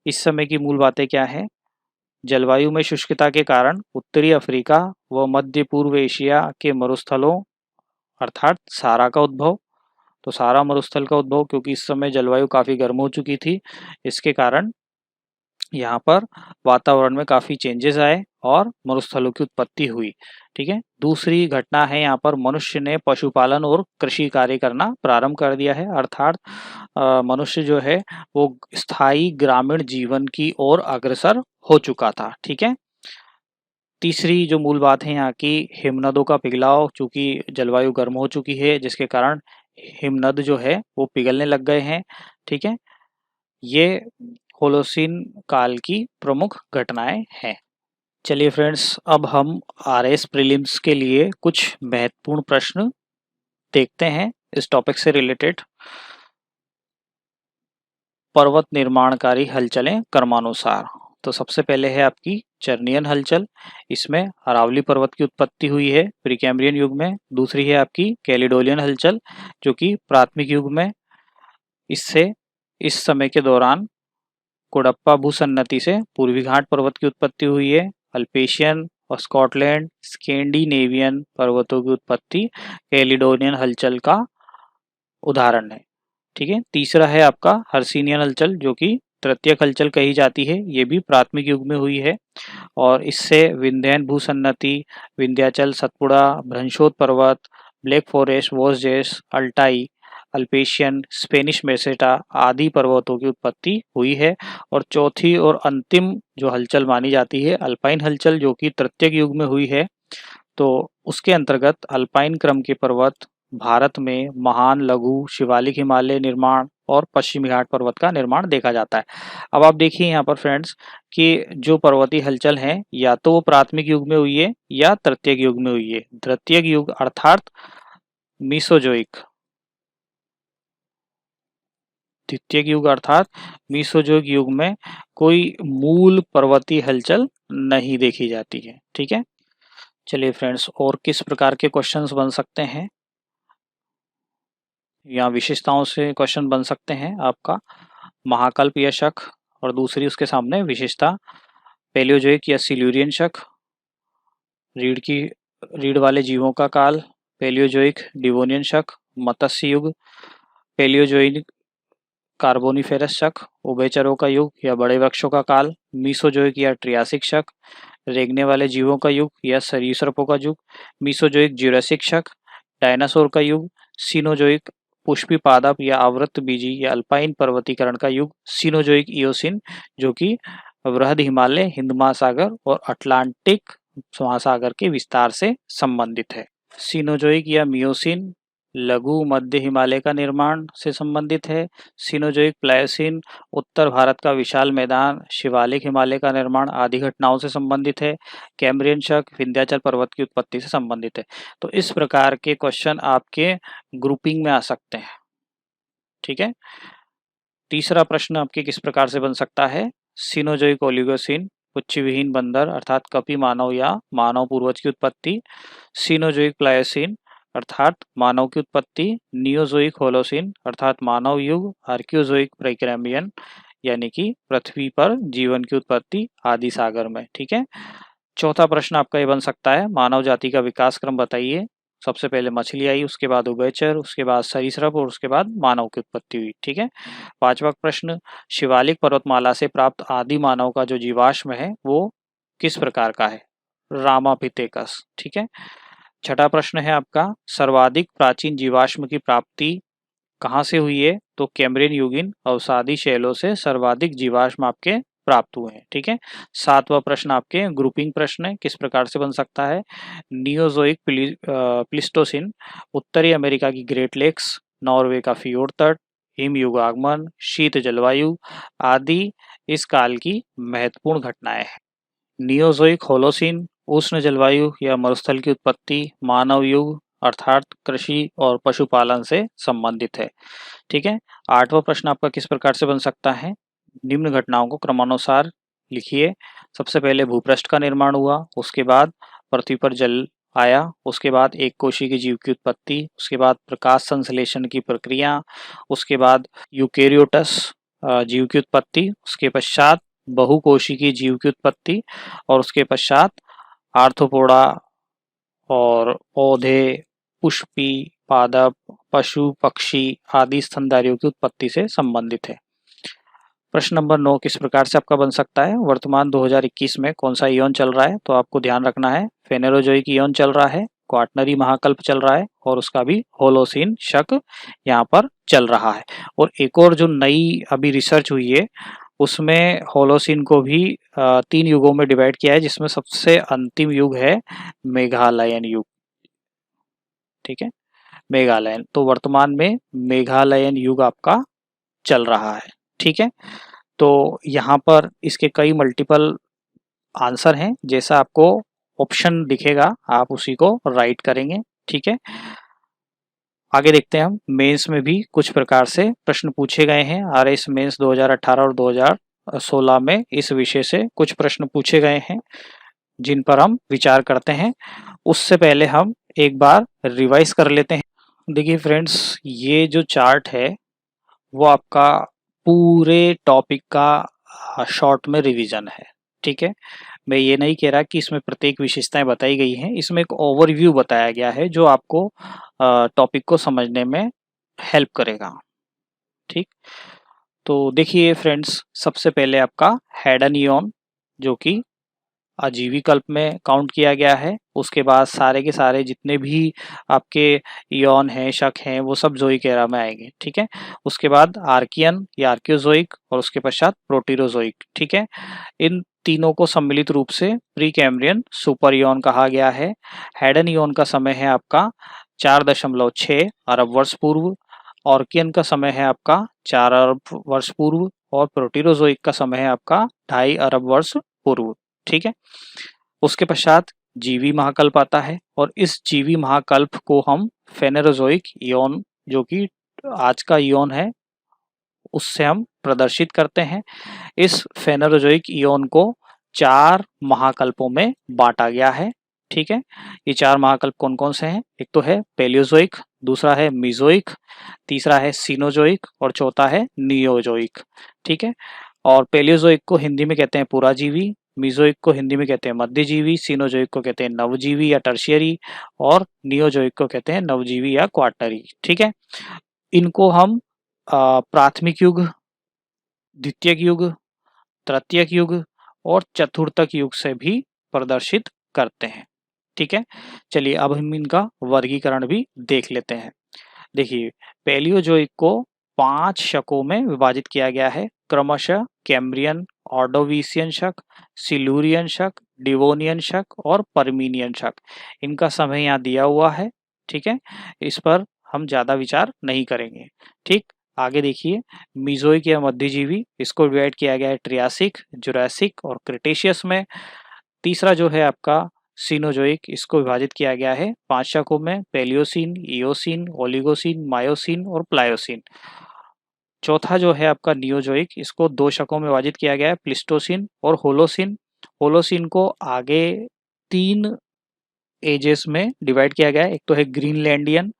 इस समय की मूल बातें क्या है? जलवायु में शुष्कता के कारण उत्तरी अफ्रीका व मध्य पूर्व एशिया के मरुस्थलों अर्थात सारा का उद्भव। तो सारा मरुस्थल का उद्भव, क्योंकि इस समय जलवायु काफ़ी गर्म हो चुकी थी, इसके कारण यहाँ पर वातावरण में काफ़ी चेंजेस आए और मरुस्थलों की उत्पत्ति हुई। ठीक है, दूसरी घटना है यहाँ पर मनुष्य ने पशुपालन और कृषि कार्य करना प्रारंभ कर दिया है, अर्थात मनुष्य जो है वो स्थायी ग्रामीण जीवन की ओर अग्रसर हो चुका था। ठीक है, तीसरी जो मूल बात है यहाँ की, हिमनदों का पिघलाव, चूंकि जलवायु गर्म हो चुकी है जिसके कारण हिमनद जो है वो पिघलने लग गए हैं। ठीक है, ये होलोसीन काल की प्रमुख घटनाएं हैं। चलिए फ्रेंड्स, अब हम आरएस प्रीलिम्स के लिए कुछ महत्वपूर्ण प्रश्न देखते हैं इस टॉपिक से रिलेटेड। पर्वत निर्माणकारी हलचलें क्रमानुसार। तो सबसे पहले है आपकी चर्नियन हलचल, इसमें अरावली पर्वत की उत्पत्ति हुई है प्रीकैम्ब्रियन युग में। दूसरी है आपकी कैलिडोलियन हलचल, जो कि प्राथमिक युग में, इससे इस समय के दौरान कोडप्पा भूसन्नति से पूर्वी घाट पर्वत की उत्पत्ति हुई है। अल्पेशियन और स्कॉटलैंड स्कैंडिनेवियन पर्वतों की उत्पत्ति कैलिडोनियन हलचल का उदाहरण है। ठीक है, तीसरा है आपका हर्सिनियन हलचल, जो कि तृतीयक हलचल कही जाती है, ये भी प्राथमिक युग में हुई है और इससे विंध्यन भूसन्नति, विंध्याचल, सतपुड़ा, भ्रंशोद पर्वत, ब्लैक फॉरेस्ट, वोसजेस, अल्टाई, अल्पेशियन, स्पेनिश मेसेटा आदि पर्वतों की उत्पत्ति हुई है। और चौथी और अंतिम जो हलचल मानी जाती है अल्पाइन हलचल, जो कि तृतीयक युग में हुई है। तो उसके अंतर्गत अल्पाइन क्रम के पर्वत भारत में महान लघु शिवालिक हिमालय निर्माण और पश्चिमी घाट पर्वत का निर्माण देखा जाता है। अब आप देखिए यहाँ पर फ्रेंड्स कि जो पर्वतीय हलचल है या तो वो प्राथमिक युग में हुई है या तृतीयक युग में हुई है। तृतीयक युग अर्थात मीसोजोइक, द्वितीयक युग अर्थात मीसोजोइक युग में कोई मूल पर्वतीय हलचल नहीं देखी जाती है। ठीक है, चलिए फ्रेंड्स, और किस प्रकार के क्वेश्चंस बन सकते हैं या विशेषताओं से क्वेश्चन बन सकते हैं आपका? महाकल्प या शक, और दूसरी उसके सामने विशेषता पैलियोजोइक या सिल्यूरियन शक, रीढ़ की रीढ़ वाले जीवों का काल, पैलियोजोइक डिवोनियन शक, मत्स्य युग, पैलियोजोइक कार्बोनिफेरस शक, उभयचरों का युग या बड़े वृक्षों का काल, मीसोजोइक या ट्रियासिक शक, रेंगने वाले जीवों का युग या सरीसृपों का युग, मीसोजोइक ज्यूरासिक शक, डायनासोर का युग, सीनोजोइक पुष्पी पादप या आवृत बीजी या अल्पाइन पर्वतीकरण का युग, सीनोजोइक इयोसिन, जो कि वृहद हिमालय, हिंद महासागर और अटलांटिक महासागर के विस्तार से संबंधित है। सीनोजोइक या मियोसिन लघु मध्य हिमालय का निर्माण से संबंधित है। सीनोजोइक प्लायोसिन उत्तर भारत का विशाल मैदान, शिवालिक हिमालय का निर्माण आदि घटनाओं से संबंधित है। कैम्ब्रियन शक विंध्याचल पर्वत की उत्पत्ति से संबंधित है। तो इस प्रकार के क्वेश्चन आपके ग्रुपिंग में आ सकते हैं। ठीक है, तीसरा प्रश्न आपके किस प्रकार से बन सकता है? सीनोजोइक ओलिगोसिन पुच्छ विहीन बंदर अर्थात कपी मानव या मानव पूर्वज की उत्पत्ति, सीनोजोइक प्लायोसिन अर्थात मानव की उत्पत्ति, नियोजोइक होलोसिन अर्थात मानव युग, आर्कियोजोइक प्रीकैम्ब्रियन यानी कि पृथ्वी पर जीवन की उत्पत्ति आदि सागर में। ठीक है, चौथा प्रश्न आपका ये बन सकता है, मानव जाति का विकास क्रम बताइए। सबसे पहले मछली आई, उसके बाद उभयचर, उसके बाद सरीसृप और उसके बाद मानव की उत्पत्ति हुई। ठीक है, पांचवा प्रश्न, शिवालिक पर्वतमाला से प्राप्त आदि मानव का जो जीवाश्म है वो किस प्रकार का है? रामापिथेकस। ठीक है, छठा प्रश्न है आपका, सर्वाधिक प्राचीन जीवाश्म की प्राप्ति कहाँ से हुई है? तो कैम्ब्रियन युगीन अवसादी शैलों से सर्वाधिक जीवाश्म आपके प्राप्त हुए हैं। ठीक है, सातवां प्रश्न आपके ग्रुपिंग प्रश्न है, किस प्रकार से बन सकता है? नियोजोइक प्लिस्टोसिन उत्तरी अमेरिका की ग्रेट लेक्स, नॉर्वे का फियोर्ड तट, हिम युग आगमन, शीत जलवायु आदि इस काल की महत्वपूर्ण घटनाएं हैं। नियोजोइक होलोसिन उष्ण जलवायु या मरुस्थल की उत्पत्ति, मानव युग अर्थात कृषि और पशुपालन से संबंधित है। ठीक है, आठवां प्रश्न आपका किस प्रकार से बन सकता है? निम्न घटनाओं को क्रमानुसार लिखिए। सबसे पहले भूपृष्ठ का निर्माण हुआ, उसके बाद पृथ्वी पर जल आया, उसके बाद एक कोशिकीय जीव की उत्पत्ति, उसके बाद प्रकाश संश्लेषण की प्रक्रिया, उसके बाद यूकेरियोटस जीव की उत्पत्ति, उसके पश्चात बहुकोशिकीय जीव की उत्पत्ति और उसके पश्चात आर्थ्रोपोडा और पौधे, पुष्पी, पादप, पशु, पक्षी आदि स्तनधारियों की उत्पत्ति से संबंधित है। प्रश्न नंबर 9 किस प्रकार से आपका बन सकता है? वर्तमान 2021 में कौन सा इयॉन चल रहा है? तो आपको ध्यान रखना है फेनेरोजोइक इयॉन चल रहा है, क्वाटरनरी महाकल्प चल रहा है और उसका भी होलोसीन शक यहाँ पर चल रहा है। और एक और जो नई अभी रिसर्च हुई है उसमें होलोसीन को भी 3 युगों में डिवाइड किया है, जिसमें सबसे अंतिम युग है मेघालयन युग। ठीक है, मेघालयन। तो वर्तमान में मेघालयन युग आपका चल रहा है। ठीक है, तो यहाँ पर इसके कई मल्टीपल आंसर हैं, जैसा आपको ऑप्शन दिखेगा आप उसी को राइट करेंगे। ठीक है, आगे देखते हैं हम मेंस में भी कुछ प्रकार से प्रश्न पूछे गए हैं। आरएस मेंस 2018 और 2016 में इस विषय से कुछ प्रश्न पूछे गए हैं जिन पर हम विचार करते हैं। उससे पहले हम एक बार रिवाइज कर लेते हैं। देखिए फ्रेंड्स, ये जो चार्ट है वो आपका पूरे टॉपिक का शॉर्ट में रिवीजन है। ठीक है, मैं ये नहीं कह रहा कि इसमें प्रत्येक विशेषताएं बताई गई हैं, इसमें एक ओवरव्यू बताया गया है जो आपको टॉपिक को समझने में हेल्प करेगा। ठीक, तो देखिए फ्रेंड्स, सबसे पहले आपका हेडन इयॉन जो कि अजीवी कल्प में काउंट किया गया है। उसके बाद सारे के सारे जितने भी आपके इयॉन हैं, शक हैं, वो सब जोइक एरा में आएंगे। ठीक है, उसके बाद आर्कियन या आर्कियोजोइक और उसके पश्चात प्रोटीरोजोइक। ठीक है, इन तीनों को सम्मिलित रूप से प्री कैम्ब्रियन सुपर इयॉन कहा गया है। हेडन इयॉन का समय है आपका 4.6 अरब वर्ष पूर्व, ऑर्कियन का समय है आपका 4 अरब वर्ष पूर्व और प्रोटीरोजोइक का समय है आपका 2.5 अरब वर्ष पूर्व। ठीक है, उसके पश्चात जीवी महाकल्प आता है और इस जीवी महाकल्प को हम फेनेरोजोइक इयॉन जो कि आज का इयॉन है उससे हम प्रदर्शित करते हैं। इस फेनेरोजोइक इयॉन को 4 महाकल्पों में बांटा गया है। ठीक है, ये 4 महाकल्प कौन कौन से हैं? एक तो है पेलियोजोइक, दूसरा है मीजोइक, तीसरा है सीनोजोइक और चौथा है नियोजोइक। ठीक है, और पेलियोजोइक को हिंदी में कहते हैं पुराजीवी, मीजोइक को हिंदी में कहते हैं मध्यजीवी, सीनोजोइक को कहते हैं नवजीवी या टर्शियरी और नियोजोइक को कहते हैं नवजीवी या क्वार्टरी। ठीक है, इनको हम प्राथमिक युग, द्वितीयक युग, तृतीयक युग और चतुर्थक युग से भी प्रदर्शित करते हैं। ठीक है, चलिए अब हम इनका वर्गीकरण भी देख लेते हैं। देखिए, पैलियोजोइक को 5 शकों में विभाजित किया गया है, क्रमशः कैम्ब्रियन, ऑर्डोविशियन शक, सिल्यूरियन शक, डिवोनियन शक और परमिनियन शक। इनका समय यहाँ दिया हुआ है। ठीक है, इस पर हम ज्यादा विचार नहीं करेंगे। ठीक, आगे देखिए, मीजोइक या मध्यजीवी, इसको डिवाइड किया गया है ट्रियासिक, जुरासिक और क्रिटेशियस में। तीसरा जो है आपका सीनोजोइक, इसको विभाजित किया गया है 5 शकों में, पेलियोसिन, इयोसिन, ओलिगोसिन, मायोसिन और प्लायोसिन। चौथा जो है आपका नियोजोइक, इसको 2 शकों में विभाजित किया गया है, प्लिस्टोसिन और होलोसिन। होलोसिन को आगे 3 एजेस में डिवाइड किया गया है, एक तो है ग्रीनलैंडियन,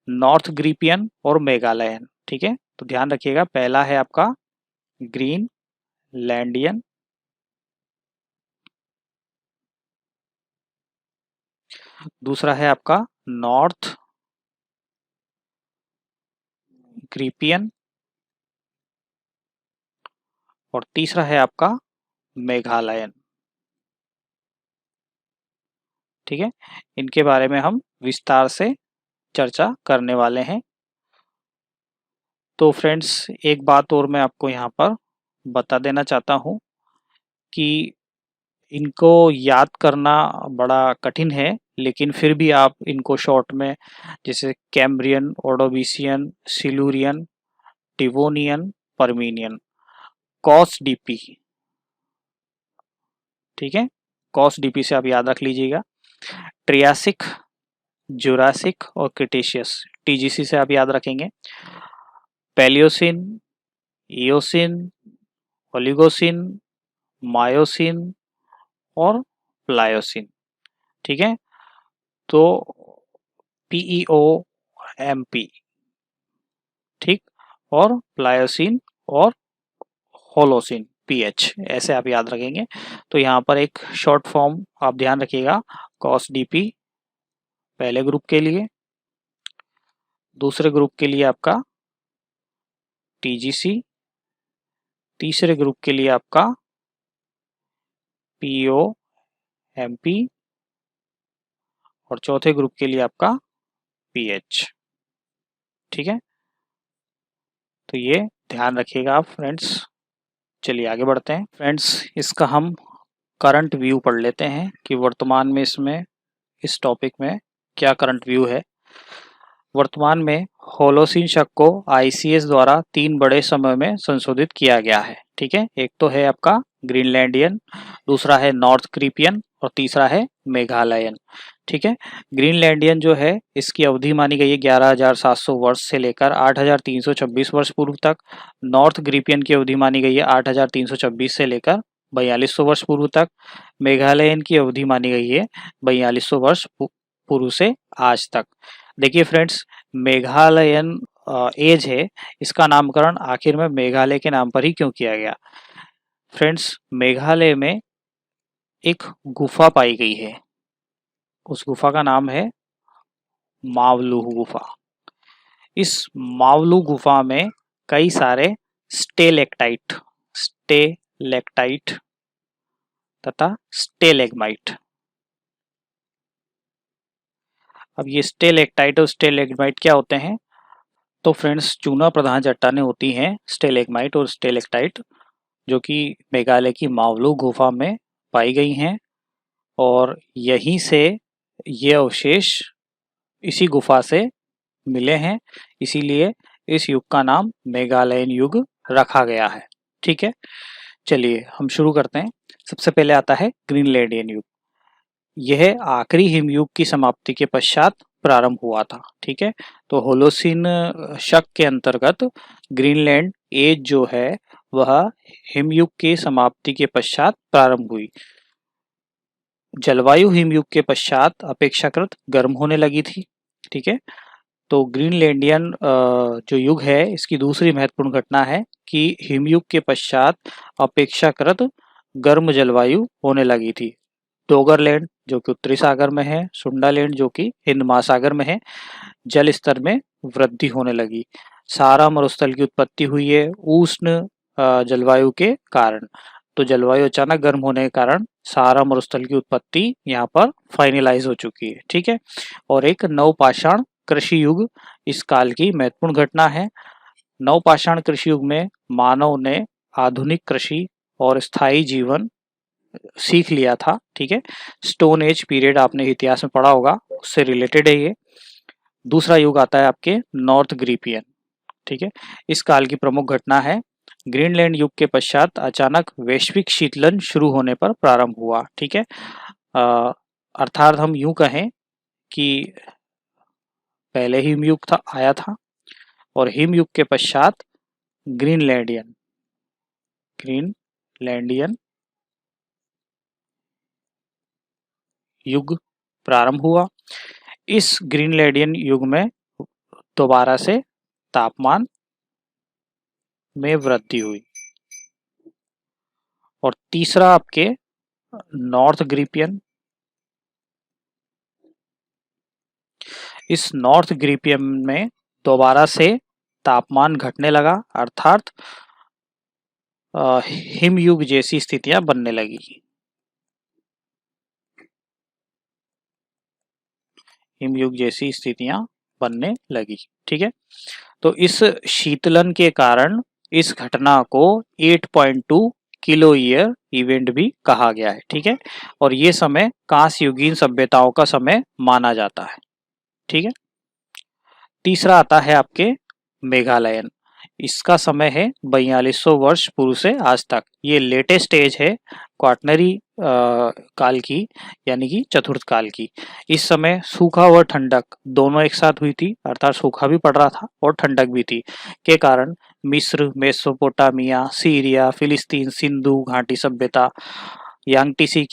नॉर्थ ग्रीपियन और मेघालयन। ठीक है, तो ध्यान रखिएगा, पहला है आपका ग्रीनलैंडियन, दूसरा है आपका नॉर्थ ग्रीपियन और तीसरा है आपका मेघालयन। ठीक है, इनके बारे में हम विस्तार से चर्चा करने वाले हैं। तो फ्रेंड्स, एक बात और मैं आपको यहाँ पर बता देना चाहता हूँ कि इनको याद करना बड़ा कठिन है, लेकिन फिर भी आप इनको शॉर्ट में जैसे Cambrian, Ordovician, Silurian, Devonian, Permian, COS DP. ठीक है, कॉस डीपी से आप याद रख लीजिएगा। ट्रियासिक, जुरासिक और क्रिटेशियस टीजीसी से आप याद रखेंगे। पैलियोसिन, इयोसिन, ओलिगोसिन, मायोसिन और प्लायोसिन। ठीक है, तो PeO MP, ठीक, और प्लायोसिन और होलोसिन PH, ऐसे आप याद रखेंगे। तो यहाँ पर एक शॉर्ट फॉर्म आप ध्यान रखिएगा, कॉस DP पहले ग्रुप के लिए, दूसरे ग्रुप के लिए आपका TGC, तीसरे ग्रुप के लिए आपका PO MP और चौथे ग्रुप के लिए आपका PH। ठीक है, तो ये ध्यान रखिएगा आप फ्रेंड्स। चलिए आगे बढ़ते हैं फ्रेंड्स, इसका हम करंट व्यू पढ़ लेते हैं कि वर्तमान में इसमें इस टॉपिक में क्या करंट व्यू है। वर्तमान में होलोसिन शक को ICS द्वारा 3 बड़े समय में संशोधित किया गया है। ठीक है, एक तो है आपका ग्रीनलैंडियन, दूसरा है नॉर्थ क्रीपियन और तीसरा है मेघालयन। ठीक है, ग्रीनलैंडियन जो है इसकी अवधि मानी गई है 11,700 वर्ष से लेकर 8,326 वर्ष पूर्व तक। नॉर्थ ग्रीपियन की अवधि मानी गई है 8,326 से लेकर 4,200 वर्ष पूर्व तक। मेघालयन की अवधि मानी गई है 4,200 वर्ष पूर्व से आज तक। देखिए फ्रेंड्स, मेघालयन एज है, इसका नामकरण आखिर में मेघालय के नाम पर ही क्यों किया गया। फ्रेंड्स, मेघालय में एक गुफा पाई गई है, उस गुफा का नाम है मावलू गुफा। इस मावलू गुफा में कई सारे स्टेलेक्टाइट स्टेलेक्टाइट तथा स्टेलेग्माइट। अब ये स्टेलेक्टाइट और स्टेलेग्माइट क्या होते हैं। तो फ्रेंड्स, चूना प्रधान चट्टानें होती हैं स्टेलेग्माइट और स्टेलेक्टाइट, जो कि मेघालय की मावलू गुफा में पाई गई हैं और यहीं से ये अवशेष इसी गुफा से मिले हैं, इसीलिए इस युग का नाम मेघालयन युग रखा गया है। ठीक है, चलिए हम शुरू करते हैं। सबसे पहले आता है ग्रीनलैंडियन युग। यह आखिरी हिमयुग की समाप्ति के पश्चात प्रारंभ हुआ था। ठीक है, तो होलोसिन शक के अंतर्गत ग्रीनलैंड एज जो है वह हिमयुग की समाप्ति के पश्चात प्रारंभ हुई। जलवायु हिमयुग के पश्चात अपेक्षाकृत गर्म होने लगी थी। ठीक है, तो ग्रीनलैंडियन जो युग है इसकी दूसरी महत्वपूर्ण घटना है कि हिमयुग के पश्चात अपेक्षाकृत गर्म जलवायु होने लगी थी। डोगरलैंड जो कि उत्तरी सागर में है, सुंडालैंड जो कि हिंद महासागर में है, जल स्तर में वृद्धि होने लगी। सारा मरुस्थल की उत्पत्ति हुई है उष्ण जलवायु के कारण। तो जलवायु अचानक गर्म होने के कारण सारा मरुस्थल की उत्पत्ति यहाँ पर फाइनलाइज हो चुकी है। ठीक है, और एक नवपाषाण कृषि युग इस काल की महत्वपूर्ण घटना है। नवपाषाण कृषि युग में मानव ने आधुनिक कृषि और स्थायी जीवन सीख लिया था। ठीक है, स्टोन एज पीरियड आपने इतिहास में पढ़ा होगा, उससे रिलेटेड है ये। दूसरा युग आता है आपके नॉर्थ ग्रीपियन। ठीक है, इस काल की प्रमुख घटना है ग्रीनलैंड युग के पश्चात अचानक वैश्विक शीतलन शुरू होने पर प्रारंभ हुआ। ठीक है, अर्थात हम यूं कहें कि पहले हिमयुग आया था और हिमयुग के पश्चात ग्रीनलैंडियन ग्रीनलैंडियन युग प्रारंभ हुआ। इस ग्रीनलैंडियन युग में दोबारा से तापमान में वृद्धि हुई। और तीसरा आपके नॉर्थ ग्रीपियन। इस नॉर्थ ग्रीपियन में दोबारा से तापमान घटने लगा, अर्थात हिमयुग जैसी स्थितियां बनने लगी। हिमयुग जैसी स्थितियां बनने लगी। ठीक है, तो इस शीतलन के कारण इस घटना को 8.2 किलो ईयर इवेंट भी कहा गया है। ठीक है, और ये समय कांस्य युगीन सभ्यताओं का समय माना जाता है। ठीक है, तीसरा आता है आपके मेघालयन। इसका समय है 4200 वर्ष पूर्व से आज तक। ये लेटेस्ट एज है क्वाटरनरी काल की, यानी कि चतुर्थ काल की। इस समय सूखा व ठंडक दोनों एक साथ हुई थी, अर्थात सूखा भी पड़ रहा था और ठंडक भी थी, के कारण मिस्र, मेसोपोटामिया, सीरिया, फिलिस्तीन, सिंधु घाटी सभ्यता, यांगटीसी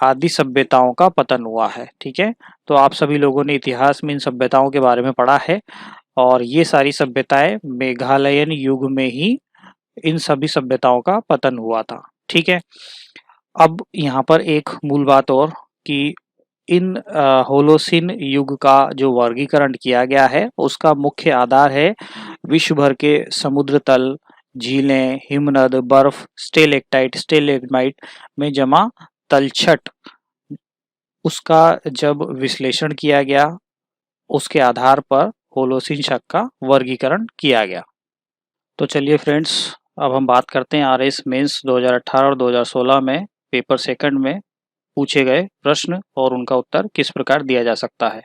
आदि सभ्यताओं का पतन हुआ है। ठीक है, तो आप सभी लोगों ने इतिहास में इन सभ्यताओं के बारे में पढ़ा है, और ये सारी सभ्यताएं मेघालयन युग में ही इन सभी सभ्यताओं का पतन हुआ था। ठीक है, अब यहाँ पर एक मूल बात और, कि इन होलोसिन युग का जो वर्गीकरण किया गया है उसका मुख्य आधार है विश्व भर के समुद्र तल, झीलें, हिमनद, बर्फ, स्टेलेक्टाइट, स्टेलेग्माइट में जमा तलछट, उसका जब विश्लेषण किया गया उसके आधार पर होलोसिन शक का वर्गीकरण किया गया। तो चलिए फ्रेंड्स, अब हम बात करते हैं आरएस मेंस 2018 और 2016 में पेपर सेकंड में पूछे गए प्रश्न और उनका उत्तर किस प्रकार दिया जा सकता है।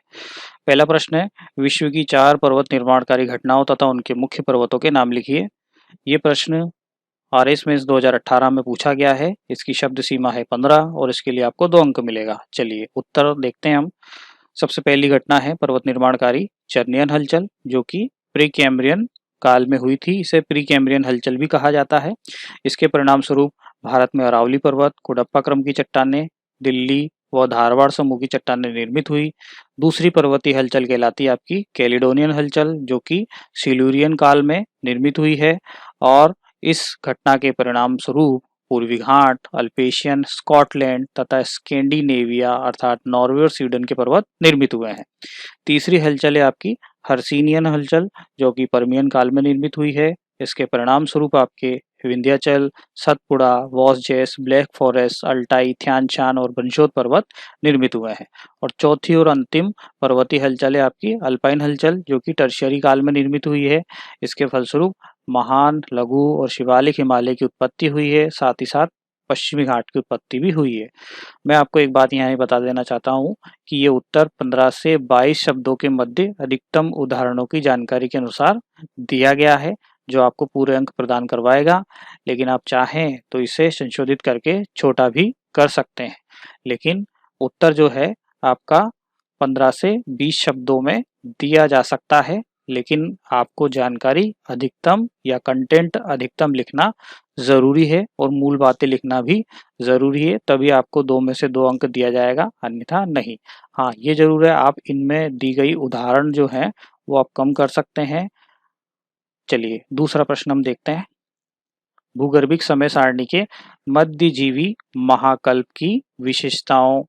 पहला प्रश्न है, विश्व की 4 पर्वत निर्माणकारी घटनाओं तथा उनके मुख्य पर्वतों के नाम लिखिए। ये प्रश्न आरएस मेंस 2018 में पूछा गया है। इसकी शब्द सीमा है 15 और इसके लिए आपको 2 अंक मिलेगा। चलिए उत्तर देखते हैं हम। सबसे पहली घटना है पर्वत निर्माणकारी चर्नियन हलचल, जो कि प्री कैम्ब्रियन काल में हुई थी। इसे प्री कैम्ब्रियन हलचल भी कहा जाता है। इसके परिणाम स्वरूप भारत में अरावली पर्वत, कुडप्पा क्रम की चट्टानें, दिल्ली व धारवाड़ समूह की चट्टानें निर्मित हुई। दूसरी पर्वतीय हलचल कहलाती है आपकी कैलिडोनियन हलचल, जो कि सिल्यूरियन काल में निर्मित हुई है, और इस घटना के परिणाम स्वरूप पूर्वी घाट, अल्पेशियन, स्कॉटलैंड तथा स्कैंडिनेविया अर्थात नॉर्वे और स्वीडन के पर्वत निर्मित हुए हैं। तीसरी हलचल है आपकी हर्सिनियन हलचल, जो कि परमियन काल में निर्मित हुई है। इसके परिणाम स्वरूप आपके Vindhyachal, Satpura, Vosges, Black Forest, Altai, थ्यान और बंशोद पर्वत निर्मित हुए हैं। और चौथी और अंतिम पर्वतीय हलचल है आपकी अल्पाइन हलचल, जो कि टर्शियरी काल में निर्मित हुई है। इसके फलस्वरूप महान, लघु और शिवालिक हिमालय की उत्पत्ति हुई है, साथ ही साथ पश्चिमी घाट की उत्पत्ति भी हुई है। मैं आपको एक बात यहाँ बता देना चाहता हूँ कि ये उत्तर 15 से 22 शब्दों के मध्य अधिकतम उदाहरणों की जानकारी के अनुसार दिया गया है, जो आपको पूरे अंक प्रदान करवाएगा। लेकिन आप चाहें तो इसे संशोधित करके छोटा भी कर सकते हैं, लेकिन उत्तर जो है आपका 15 से 20 शब्दों में दिया जा सकता है। लेकिन आपको जानकारी अधिकतम या कंटेंट अधिकतम लिखना ज़रूरी है, और मूल बातें लिखना भी ज़रूरी है, तभी आपको 2 में से 2 अंक दिया जाएगा, अन्यथा नहीं। हाँ, ये ज़रूर है आप इनमें दी गई उदाहरण जो हैं वो आप कम कर सकते हैं। चलिए दूसरा प्रश्न हम देखते हैं। भूगर्भिक समय सारणी के मध्यजीवी महाकल्प की विशेषताओं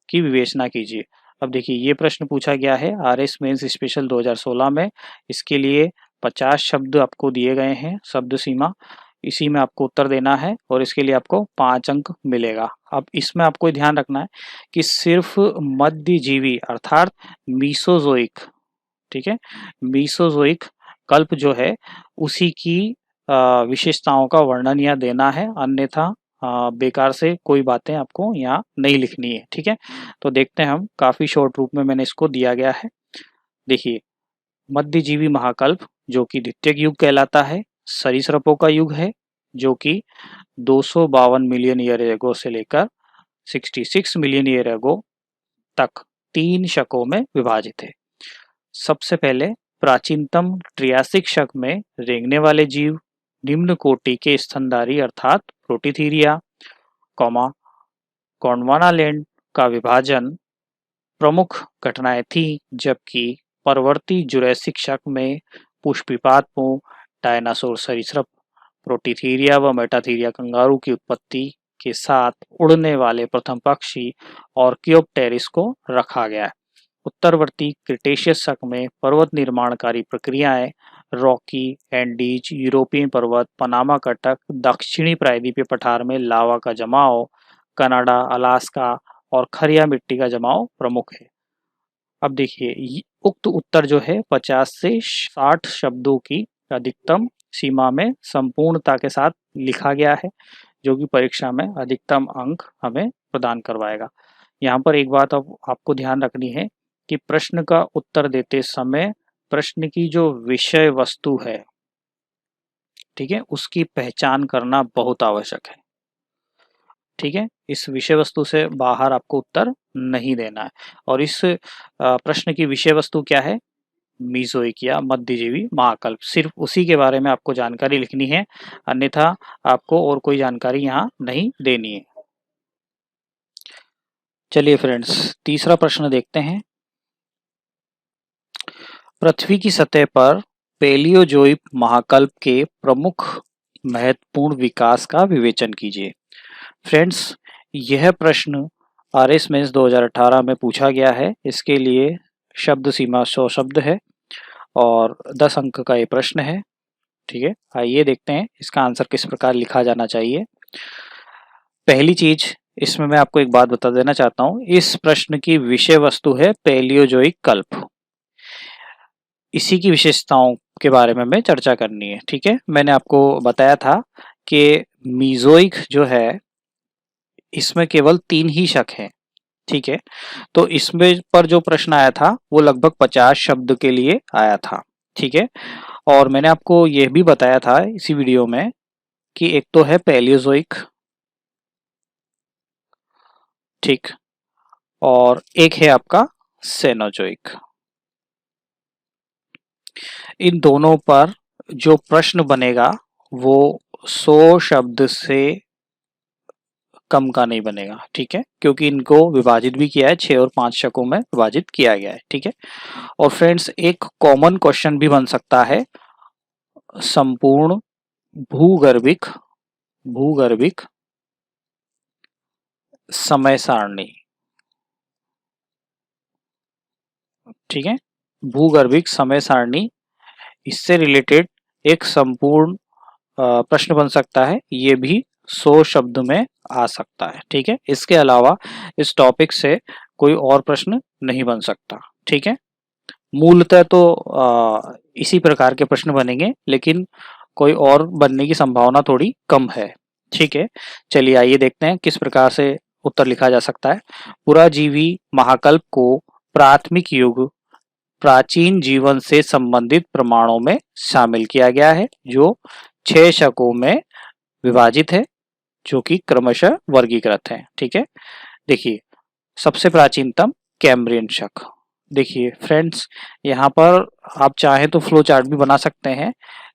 की विवेचना कीजिए। अब देखिए ये प्रश्न पूछा गया है आरएस मेंस स्पेशल 2016 में। इसके लिए 50 शब्द आपको दिए गए हैं, शब्द सीमा, इसी में आपको उत्तर देना है और इसके लिए आपको 5 अंक मिलेगा। अब इसमें आपको ध्यान रखना है कि सिर्फ मध्यजीवी अर्थात मीसोजोइक, ठीक है, मीसोजोइक कल्प जो है उसी की विशेषताओं का वर्णन यहाँ देना है, अन्यथा बेकार से कोई बातें आपको यहाँ नहीं लिखनी है। ठीक है, तो देखते हैं हम, काफी शॉर्ट रूप में मैंने इसको दिया गया है। देखिए, मध्यजीवी महाकल्प जो कि द्वितीयक युग कहलाता है, सरीसृपों का युग है, जो कि 252 मिलियन ईयर एगो से लेकर 66 मिलियन ईयर एगो तक 3 शकों में विभाजित है। सबसे पहले प्राचीनतम ट्रियासिक शक में रेंगने वाले जीव निम्न कोटि के स्तनधारी अर्थात प्रोटीथीरिया, कॉमा गोंडवानालैंड का विभाजन प्रमुख घटनाएं थी, जबकि परवर्ती जुरैसिक शक में पुष्पिपातमूल डायनासोर सरीसृप, प्रोटीथीरिया व मेटाथीरिया कंगारू की उत्पत्ति के साथ उड़ने वाले प्रथम पक्षी और क्योप्टेरिस को रखा गया है। उत्तरवर्ती क्रिटेशियस शक में पर्वत निर्माणकारी प्रक्रियाएं रॉकी, एंडीज, यूरोपीय पर्वत, पनामा कटक, दक्षिणी प्रायद्वीपीय पठार में लावा का जमाव, कनाडा, अलास्का और खरिया मिट्टी का जमाव प्रमुख है। अब देखिए उक्त उत्तर जो है 50 से 60 शब्दों की अधिकतम सीमा में संपूर्णता के साथ लिखा गया है, जो कि परीक्षा में अधिकतम अंक हमें प्रदान करवाएगा। यहाँ पर एक बात अब आपको ध्यान रखनी है कि प्रश्न का उत्तर देते समय प्रश्न की जो विषय वस्तु है, ठीक है, उसकी पहचान करना बहुत आवश्यक है। ठीक है, इस विषय वस्तु से बाहर आपको उत्तर नहीं देना है। और इस प्रश्न की विषय वस्तु क्या है? मीज़ोइक या मध्यजीवी महाकल्प। सिर्फ उसी के बारे में आपको जानकारी लिखनी है, अन्यथा आपको और कोई जानकारी यहाँ नहीं देनी है। चलिए फ्रेंड्स, तीसरा प्रश्न देखते हैं। पृथ्वी की सतह पर पैलियोजोइक महाकल्प के प्रमुख महत्वपूर्ण विकास का विवेचन कीजिए। फ्रेंड्स, यह प्रश्न आरएस मेंस 2018 में पूछा गया है। इसके लिए शब्द सीमा 100 शब्द है और 10 अंक का ये प्रश्न है। ठीक है, आइए देखते हैं इसका आंसर किस प्रकार लिखा जाना चाहिए। पहली चीज, इसमें मैं आपको एक बात बता देना चाहता हूँ। इस प्रश्न की विषय वस्तु है पैलियोजोइक कल्प। इसी की विशेषताओं के बारे में हमें चर्चा करनी है। ठीक है, मैंने आपको बताया था कि मीज़ोइक जो है इसमें केवल 3 ही शक हैं। ठीक है, तो इसमें पर जो प्रश्न आया था वो लगभग 50 शब्द के लिए आया था। ठीक है, और मैंने आपको यह भी बताया था इसी वीडियो में कि एक तो है पैलियोजोइक, ठीक, और एक है आपका सेनोजोइक। इन दोनों पर जो प्रश्न बनेगा वो 100 शब्द से कम का नहीं बनेगा। ठीक है, क्योंकि इनको विभाजित भी किया है, 6 और 5 शकों में विभाजित किया गया है। ठीक है, और फ्रेंड्स एक कॉमन क्वेश्चन भी बन सकता है, संपूर्ण भूगर्भिक भूगर्भिक समय सारणी। ठीक है, भूगर्भिक समय सारणी, इससे रिलेटेड एक संपूर्ण प्रश्न बन सकता है। ये भी 100 शब्द में आ सकता है। ठीक है, इसके अलावा इस टॉपिक से कोई और प्रश्न नहीं बन सकता। ठीक है, मूलतः तो इसी प्रकार के प्रश्न बनेंगे, लेकिन कोई और बनने की संभावना थोड़ी कम है। ठीक है, चलिए आइए देखते हैं किस प्रकार से उत्तर लिखा जा सकता है। पुराजीवी महाकल्प को प्राथमिक युग प्राचीन जीवन से संबंधित प्रमाणों में शामिल किया गया है, जो 6 शकों में विभाजित है, जो कि क्रमशः वर्गीकृत है। ठीक है, देखिए सबसे प्राचीनतम कैम्ब्रियन शक। देखिए फ्रेंड्स, यहाँ पर आप चाहें तो फ्लो चार्ट भी बना सकते हैं,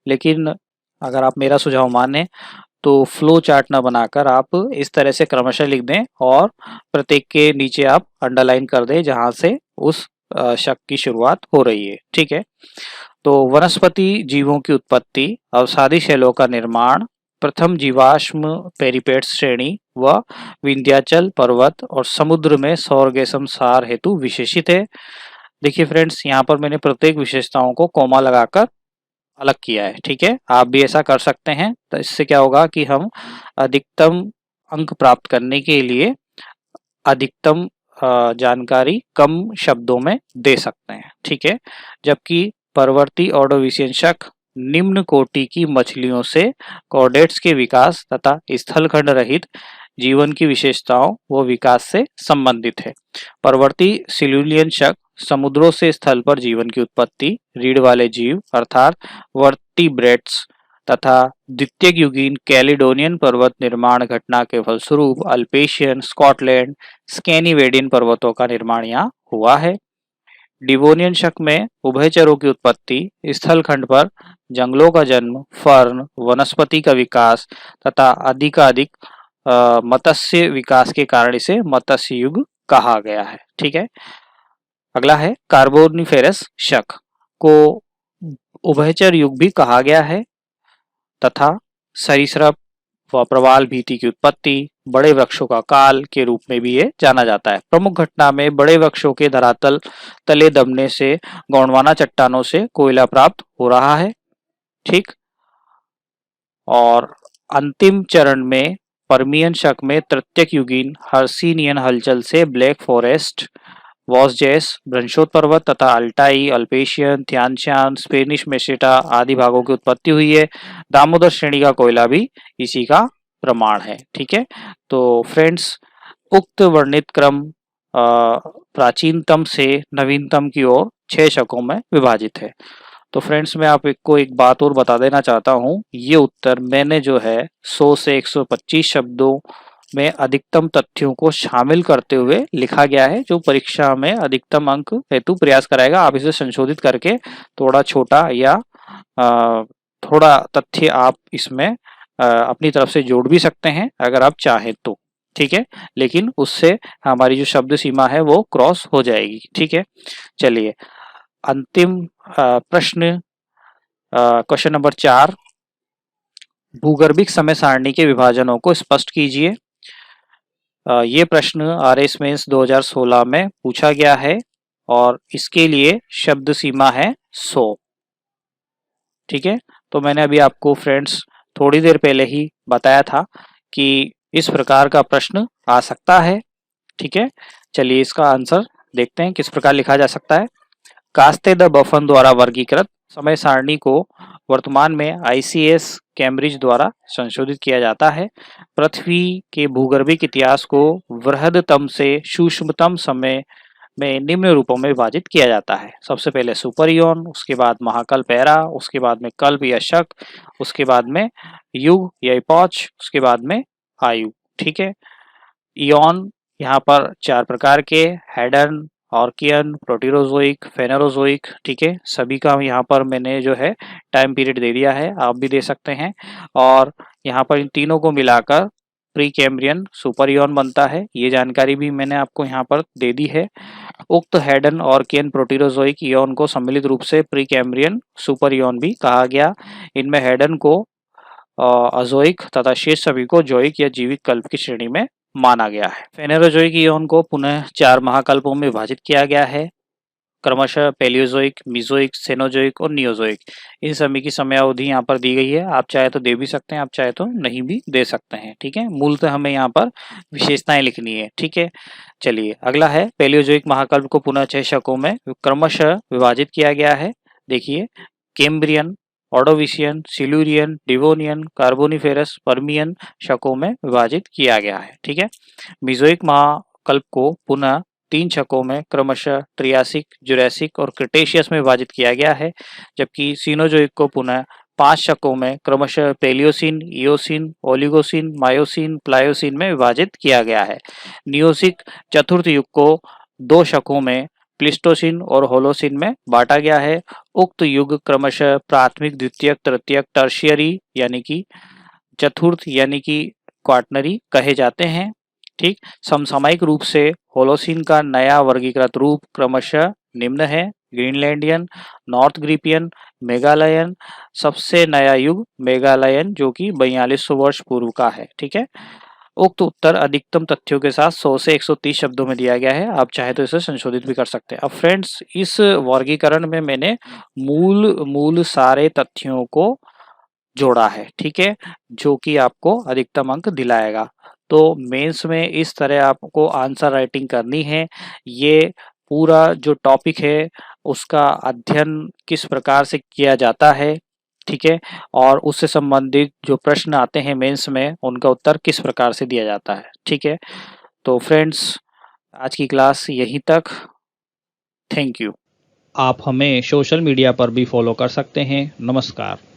लेकिन अगर आप मेरा सुझाव माने तो फ्लो चार्ट ना बनाकर आप इस तरह से क्रमशः लिख दें और प्रत्येक के नीचे आप अंडरलाइन कर दें जहां से उस शक की शुरुआत हो रही है। ठीक है, तो वनस्पति जीवों की उत्पत्ति, अवसादी शैलों का निर्माण, प्रथम जीवाश्म पेरिपेट्स श्रेणी व विंध्याचल पर्वत और समुद्र में सौरगेसम सार हेतु विशेषित है। देखिए फ्रेंड्स, यहाँ पर मैंने प्रत्येक विशेषताओं को कोमा लगाकर अलग किया है। ठीक है, आप भी ऐसा कर सकते हैं। तो इससे क्या होगा कि हम अधिकतम अंक प्राप्त करने के लिए अधिकतम जानकारी कम शब्दों में दे सकते हैं। ठीक है, जबकि परवर्ती ऑर्डोविशियन शक निम्न कोटि की मछलियों से कॉर्डेट्स के विकास तथा स्थलखंड रहित जीवन की विशेषताओं व विकास से संबंधित है। परवर्ती सिल्यूलियन शक समुद्रों से स्थल पर जीवन की उत्पत्ति, रीढ़ वाले जीव अर्थात वर्टिब्रेट्स तथा द्वितीय युगीन कैलिडोनियन पर्वत निर्माण घटना के फलस्वरूप अल्पेशियन, स्कॉटलैंड, स्कैनिवेडियन पर्वतों का निर्माण यहाँ हुआ है। डिवोनियन शक में उभयचरों की उत्पत्ति, स्थलखंड पर जंगलों का जन्म, फर्न, वनस्पति का विकास तथा अधिकाधिक मत्स्य विकास के कारण इसे मत्स्य युग कहा गया है। ठीक है, अगला है कार्बोनिफेरस शक को उभयचर युग भी कहा गया है तथा सरीसृप व प्रवाल भीति की उत्पत्ति, बड़े वृक्षों का काल के रूप में भी ये जाना जाता है। प्रमुख घटना में बड़े वृक्षों के धरातल तले दबने से गोंडवाना चट्टानों से कोयला प्राप्त हो रहा है। ठीक, और अंतिम चरण में पर्मियन शक में तृतीयक युगीन हर्सिनियन हलचल से ब्लैक फॉरेस्ट, वॉसजेस, ब्रंशोत पर्वत तथा अल्टाई, अल्पेशियन, थियानशान, स्पेनिश मेसेटा आदि भागों की उत्पत्ति हुई है। दामोदर श्रेणी का कोयला भी इसी का प्रमाण है। ठीक है, तो फ्रेंड्स उक्त वर्णित क्रम प्राचीनतम से नवीनतम की ओर 6 शकों में विभाजित है। तो फ्रेंड्स मैं आपको एक बात और बता देना चाहता हूँ, ये उत्तर मैंने जो है 100 से 125 शब्दों में अधिकतम तथ्यों को शामिल करते हुए लिखा गया है, जो परीक्षा में अधिकतम अंक हेतु प्रयास कराएगा। आप इसे संशोधित करके थोड़ा छोटा या थोड़ा तथ्य आप इसमें अपनी तरफ से जोड़ भी सकते हैं अगर आप चाहें तो, ठीक है। लेकिन उससे हमारी जो शब्द सीमा है वो क्रॉस हो जाएगी, ठीक है। चलिए अंतिम प्रश्न, क्वेश्चन नंबर 4, भूगर्भिक समय सारणी के विभाजनों को स्पष्ट कीजिए। ये प्रश्न आरएस मेंस 2016 में पूछा गया है और इसके लिए शब्द सीमा है 100, ठीक है। तो मैंने अभी आपको फ्रेंड्स थोड़ी देर पहले ही बताया था कि इस प्रकार का प्रश्न आ सकता है, ठीक है। चलिए इसका आंसर देखते हैं किस प्रकार लिखा जा सकता है। कास्ते द बफन द्वारा वर्गीकृत समय सारणी को वर्तमान में आईसीएस कैम्ब्रिज द्वारा संशोधित किया जाता है। पृथ्वी के भूगर्भिक इतिहास को वृहदतम से सूक्ष्मतम समय में निम्न रूपों में विभाजित किया जाता है। सबसे पहले सुपर इयॉन, उसके बाद महाकल्प एरा, उसके बाद में कल्प या शक, उसके बाद में युग या इपॉच, उसके बाद में आयु, ठीक है। इयॉन यहाँ पर 4 प्रकार के, हेडन, ऑर्कियन, प्रोटीरोजोइक, फेनेरोजोइक, ठीक है। सभी का यहाँ पर मैंने जो है टाइम पीरियड दे दिया है, आप भी दे सकते हैं। और यहाँ पर इन तीनों को मिलाकर प्री कैम्ब्रियन सुपर इयॉन बनता है, ये जानकारी भी मैंने आपको यहाँ पर दे दी है। उक्त हेडन, ऑर्कियन, प्रोटीरोजोइक इयॉन को सम्मिलित रूप से प्री कैम्ब्रियन सुपर इयॉन भी कहा गया। इनमें हेडन को अजोइक तथा शेष सभी को जोइक या जीवित कल्प की श्रेणी में माना गया है। फेनेरोजोइक इयॉन को पुनः 4 महाकल्पों में विभाजित किया गया है, क्रमशः पेलियोजोइक, मीजोइक, सेनोजोइक और नियोजोइक। इन सभी की समयावधि यहाँ पर दी गई है, आप चाहे तो दे भी सकते हैं, आप चाहे तो नहीं भी दे सकते हैं, ठीक है। मूलतः हमें यहाँ पर विशेषताएं लिखनी है, ठीक है। चलिए अगला है, पेलियोजोइक महाकल्प को पुनः 6 शकों में क्रमशः विभाजित किया गया है। देखिए Cambrian, Ordovician, Silurian, Devonian, Carboniferous, Permian शकों में विभाजित किया गया है, ठीक है। मीजोइक महाकल्प को पुनः 3 शकों में क्रमशः ट्रियासिक, जुरैसिक और क्रिटेशियस में विभाजित किया गया है, जबकि सीनोजोइक को पुनः 5 शकों में क्रमशः Palaeocene, eosin, Oligocene, myosin, Pliocene में विभाजित किया गया है। नियोसिक चतुर्थ युग को 2 शकों में प्लिस्टोसिन और होलोसिन में बांटा गया है। उक्त युग क्रमशः प्राथमिक, द्वितीयक, तृतीयक, टर्शियरी यानी कि चतुर्थ यानी कि क्वार्टनरी कहे जाते हैं, ठीक। समसामयिक रूप से होलोसिन का नया वर्गीकृत रूप क्रमशः निम्न है, ग्रीनलैंडियन, नॉर्थ ग्रीपियन, मेगालयन। सबसे नया युग मेगालयन जो कि 4200 वर्ष पूर्व का है, ठीक है। उक्त उत्तर अधिकतम तथ्यों के साथ 100 से 130 शब्दों में दिया गया है, आप चाहे तो इसे संशोधित भी कर सकते हैं। अब फ्रेंड्स इस वर्गीकरण में मैंने मूल सारे तथ्यों को जोड़ा है, ठीक है, जो कि आपको अधिकतम अंक दिलाएगा। तो मेंस में इस तरह आपको आंसर राइटिंग करनी है। ये पूरा जो टॉपिक है उसका अध्ययन किस प्रकार से किया जाता है, ठीक है, और उससे संबंधित जो प्रश्न आते हैं मेंस में उनका उत्तर किस प्रकार से दिया जाता है, ठीक है। तो फ्रेंड्स आज की क्लास यहीं तक, थैंक यू। आप हमें सोशल मीडिया पर भी फॉलो कर सकते हैं। नमस्कार।